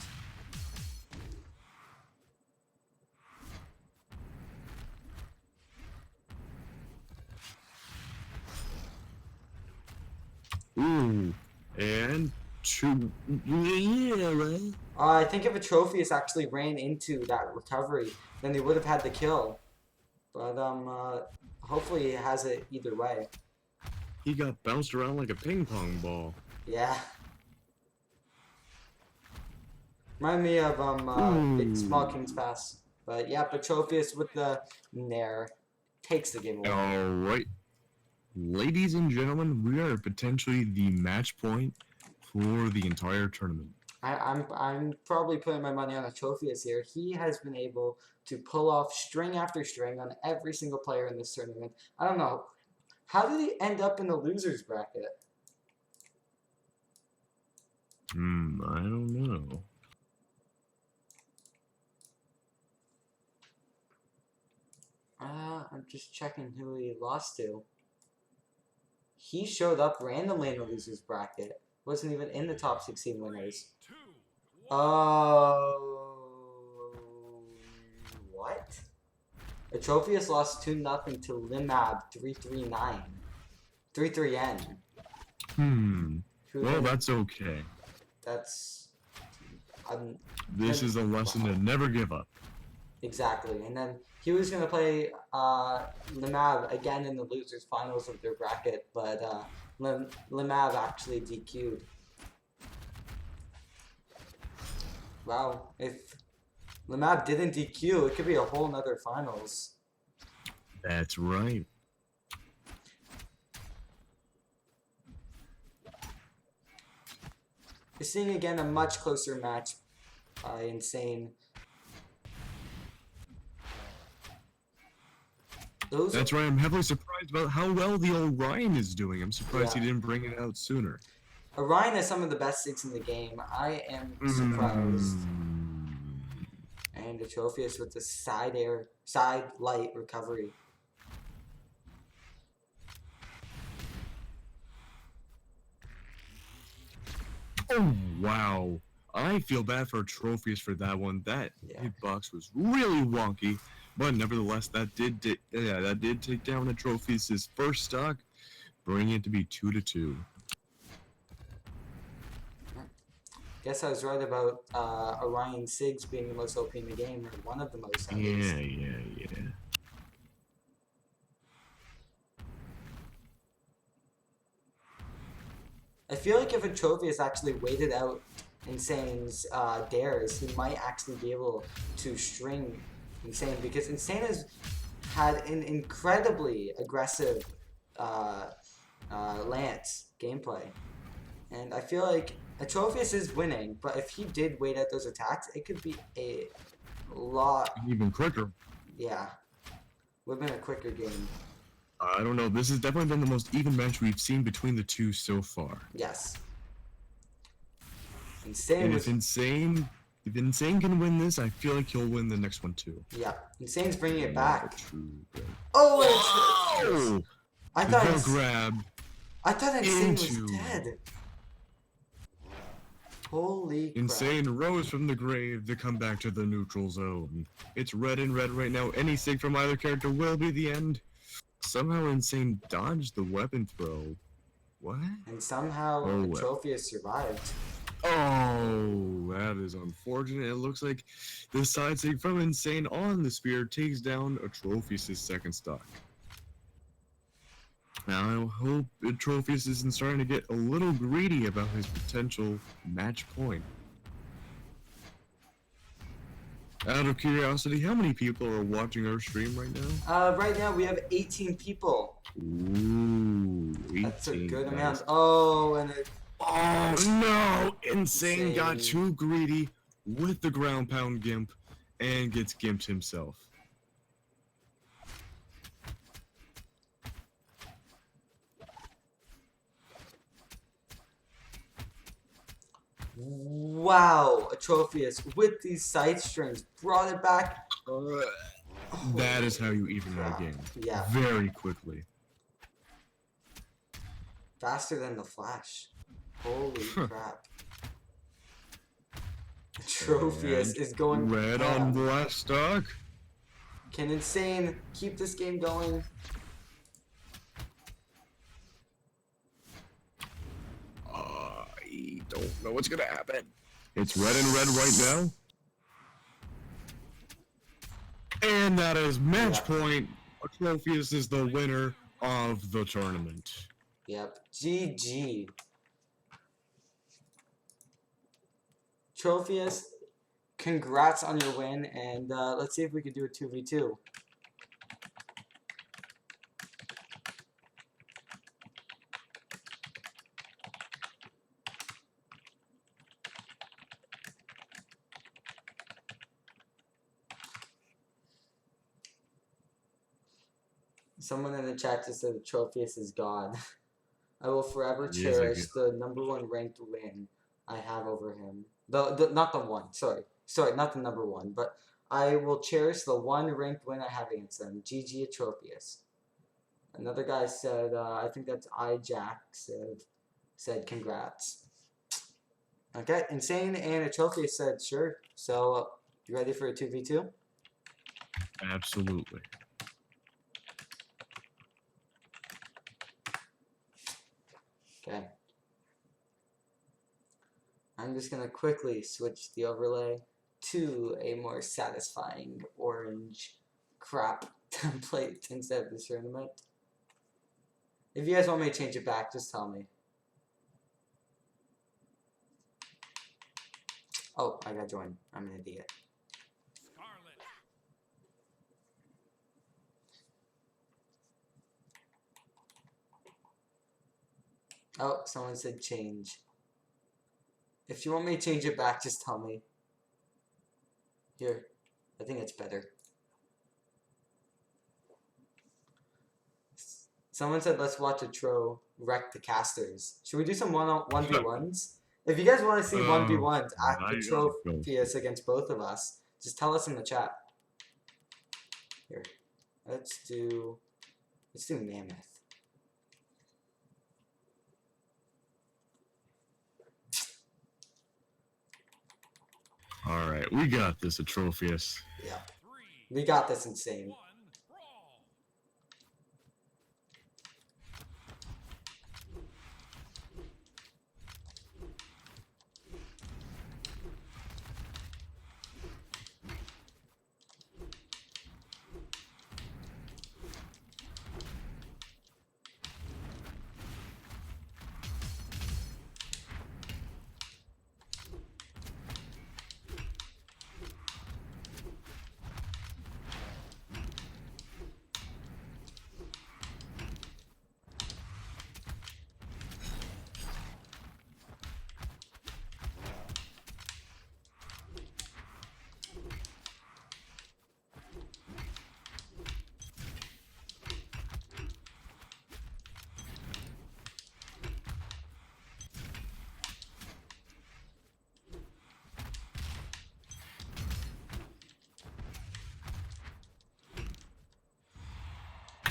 Ooh, and two. Yeah, right? I think if Atrophius actually ran into that recovery, then they would have had the kill. But hopefully he has it either way. He got bounced around like a ping pong ball. Yeah. Remind me of Big Small King's Pass. But yeah, Atrophius with the Nair takes the game away. Alright. Ladies and gentlemen, we are potentially the match point for the entire tournament. I'm probably putting my money on Atrophius here. He has been able to pull off string after string on every single player in this tournament. I don't know. How did he end up in the losers bracket? I don't know. I'm just checking who he lost to. He showed up randomly in the losers bracket. Wasn't even in the top 16 winners. 2, 1. Oh, what? Atrophius lost 2-0 to Limab 339. 3-3N. Well, that's okay. That's This is a lesson to never give up. exactly. And then he was gonna play Limab again in the losers finals of their bracket, but Limab actually DQ'd. Wow, if the map didn't DQ, it could be a whole nother finals. That's right. We're seeing again a much closer match by Insane. Those That's right. I'm heavily surprised about how well the Orion is doing. I'm surprised Yeah. he didn't bring it out sooner. Orion has some of the best sticks in the game. I am surprised. And Atrophius with the side light recovery. Oh wow! I feel bad for Trophies for that one. That Yeah. hitbox was really wonky, but nevertheless, that did take down the Trophies' first stock, bringing it to be 2-2. Guess I was right about Orion Sigs being the most OP in the game, or one of the most at least. Yeah. I feel like if Atrophius actually waited out Insane's dares, he might actually be able to string Insane, because Insane has had an incredibly aggressive Lance gameplay. And I feel like Atrophius is winning, but if he did wait out those attacks, it could be a lot. Even quicker. Yeah. Would have been a quicker game. I don't know. This has definitely been the most even match we've seen between the two so far. Yes. Insane And was. if Insane can win this, I feel like he'll win the next one too. Yeah. Insane's bringing it back. True. Oh, Oh! I thought The grab. I thought Insane was into- dead. Holy crap. Insane rose from the grave to come back to the neutral zone. It's red and red right now. Any sig from either character will be the end. Somehow Insane dodged the weapon throw. What? And somehow Oh, well. Atrophius survived. Oh, that is unfortunate. It looks like the side sig from Insane on the spear takes down Atrophius' second stock. Now, I hope Atrophius isn't starting to get a little greedy about his potential match point. Out of curiosity, how many people are watching our stream right now? Right now we have 18 people. Ooh, 18. That's a good guys. amount. Oh, and it, Oh no! Insane got Insane. too greedy with the ground pound gimp and gets gimped himself. wow, Atrophius with these side strings brought it back. That is how you even crap. a game. Yeah, Very quickly. faster than the Flash. Holy crap. Atrophius And is going Red ham. on black stock. Can Insane keep this game going? I don't know what's gonna happen. It's red and red right now. And that is match Yeah. point. Atrophius is the winner of the tournament. Yep. GG. Atrophius, congrats on your win, and let's see if we can do a 2v2. Someone in the chat just said Atrophius is God. I will forever He is a cherish the #1 ranked win I have over him. Not the one, sorry, not the #1, but I will cherish the one ranked win I have against him. GG Atrophius. Another guy said, I think that's iJack said congrats. Okay, Insane and Atrophius said sure. So you ready for a 2v2? Absolutely. Okay. I'm just gonna quickly switch the overlay to a more satisfying orange crap template instead of this tournament. If you guys want me to change it back, just tell me. Oh, I got joined. I'm an idiot. Scarlet. Oh, someone said change. If you want me to change it back, just tell me. Here. I think it's better. Someone said let's watch a Tro wreck the casters. Should we do some 1v1s? If you guys want to see 1v1s at the Trophius against both of us, just tell us in the chat. Here. Let's do Mammoth. All right, we got this, Atrophius. Yeah. 3, We got this insane. 1, brawl.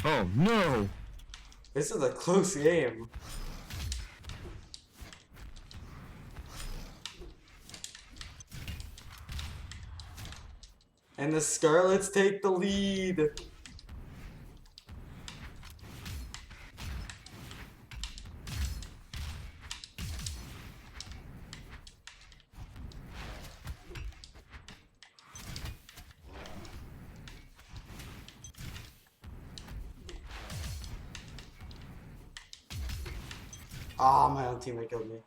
Oh no! This is a close game. And the Scarlets take the lead. Ah, my own teammate killed me.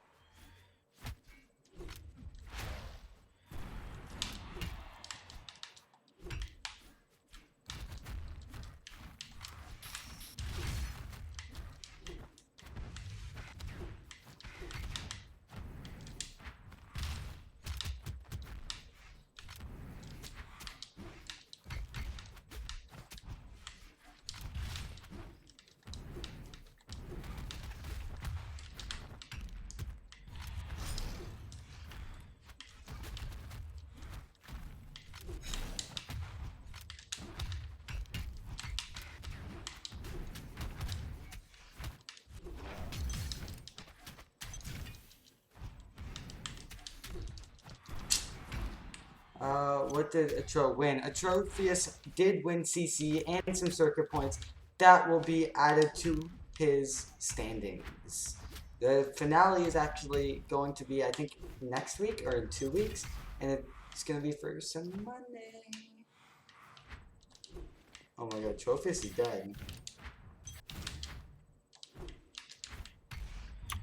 What did Atro win? Atrophius did win CC and some circuit points. That will be added to his standings. The finale is actually going to be, I think, next week or in 2 weeks, and it's going to be for some money. Oh my god, Atrophius is dead.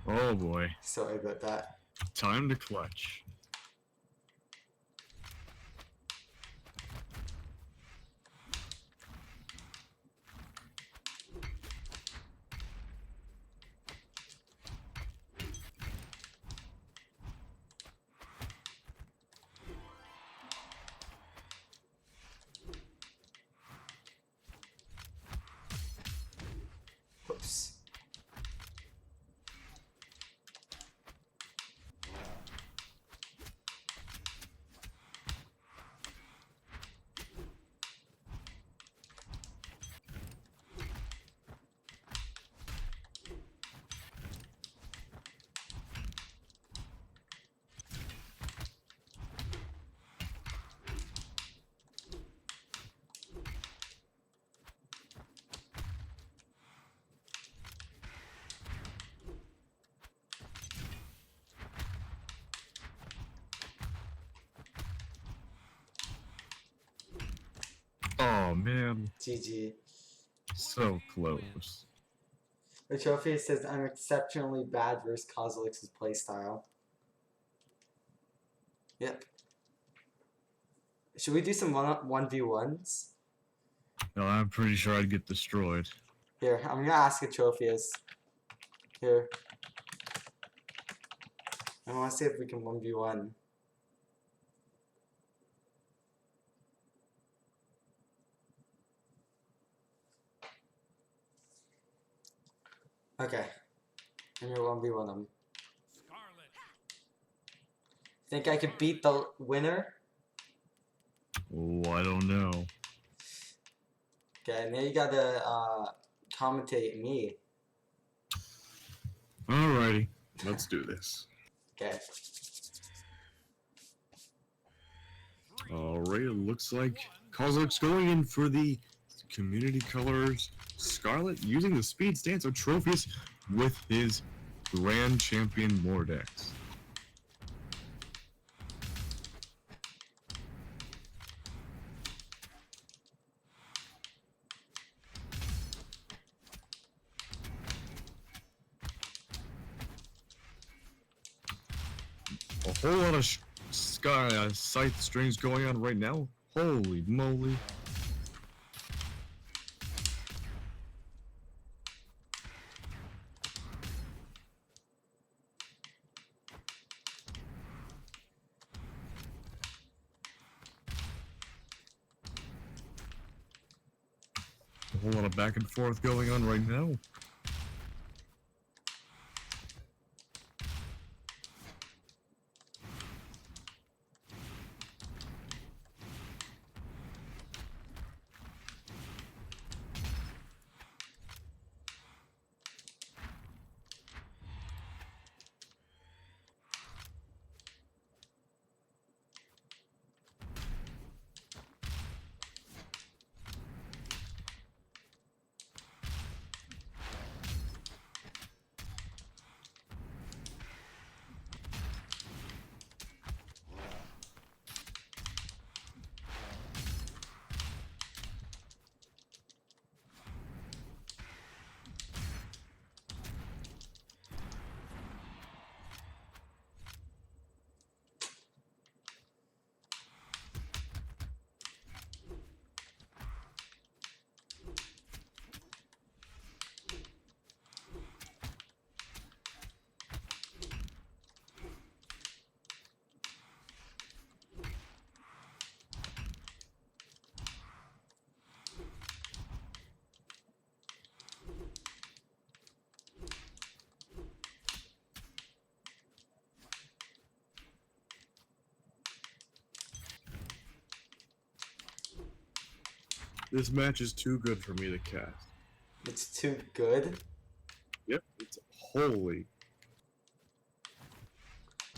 Oh boy. Sorry about that. Time to clutch. Whoops. Oh man, GG. so close. The trophy says I'm exceptionally bad versus Kozilex's playstyle. Yep. Should we do some 1v1s? No, I'm pretty sure I'd get destroyed. Here, I'm gonna ask Atrophius. Here. I wanna see if we can 1v1. Okay. I'm gonna 1v1 them. Scarlet. Think I could beat the winner? Oh, I don't know. Okay, now you gotta commentate me. Alrighty, let's do this. Okay. Alright, it looks like Kozilek's going in for the community colors. Scarlet using the speed stance of Trophius with his Grand Champion Mordex. A whole lot of scythe strings going on right now. Holy moly. A whole lot of back and forth going on right now. This match is too good for me to cast. It's too good. Yep, it's holy.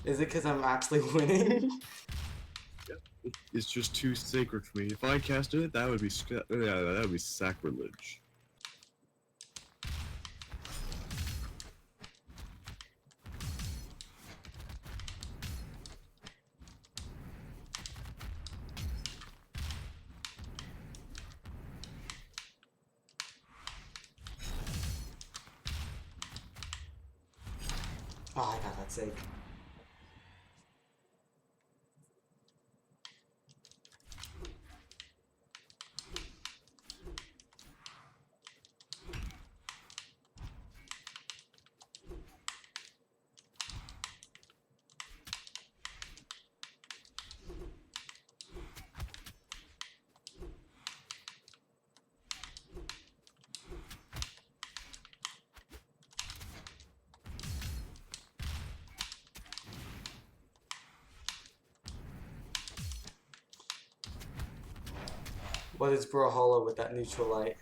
Is it because I'm actually winning? It's just too sacred for me. If I casted it, that would be that would be sacrilege. Oh, I got that save. What is Brawlhalla with that neutral light?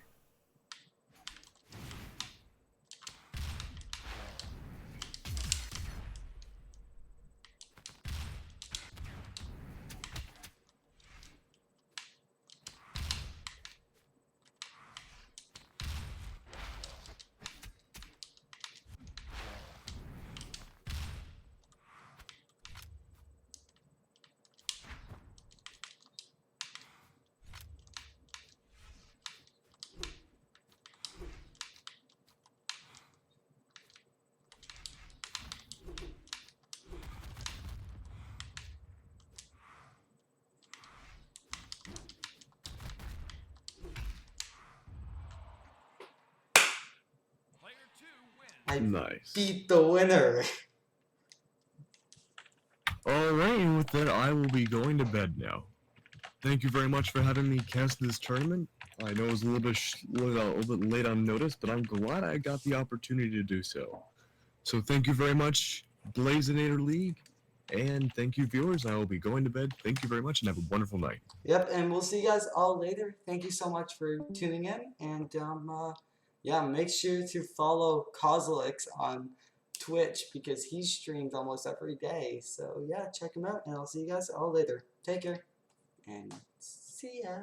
I Nice. beat the winner. Alright, and with that, I will be going to bed now. Thank you very much for having me cast this tournament. I know it was a little bit late on notice, but I'm glad I got the opportunity to do so. So thank you very much, Blazinator League, and thank you, viewers. I will be going to bed. Thank you very much, and have a wonderful night. Yep, and we'll see you guys all later. Thank you so much for tuning in, and yeah, make sure to follow Kozilix on Twitch because he streams almost every day. So yeah, check him out, and I'll see you guys all later. Take care, and see ya.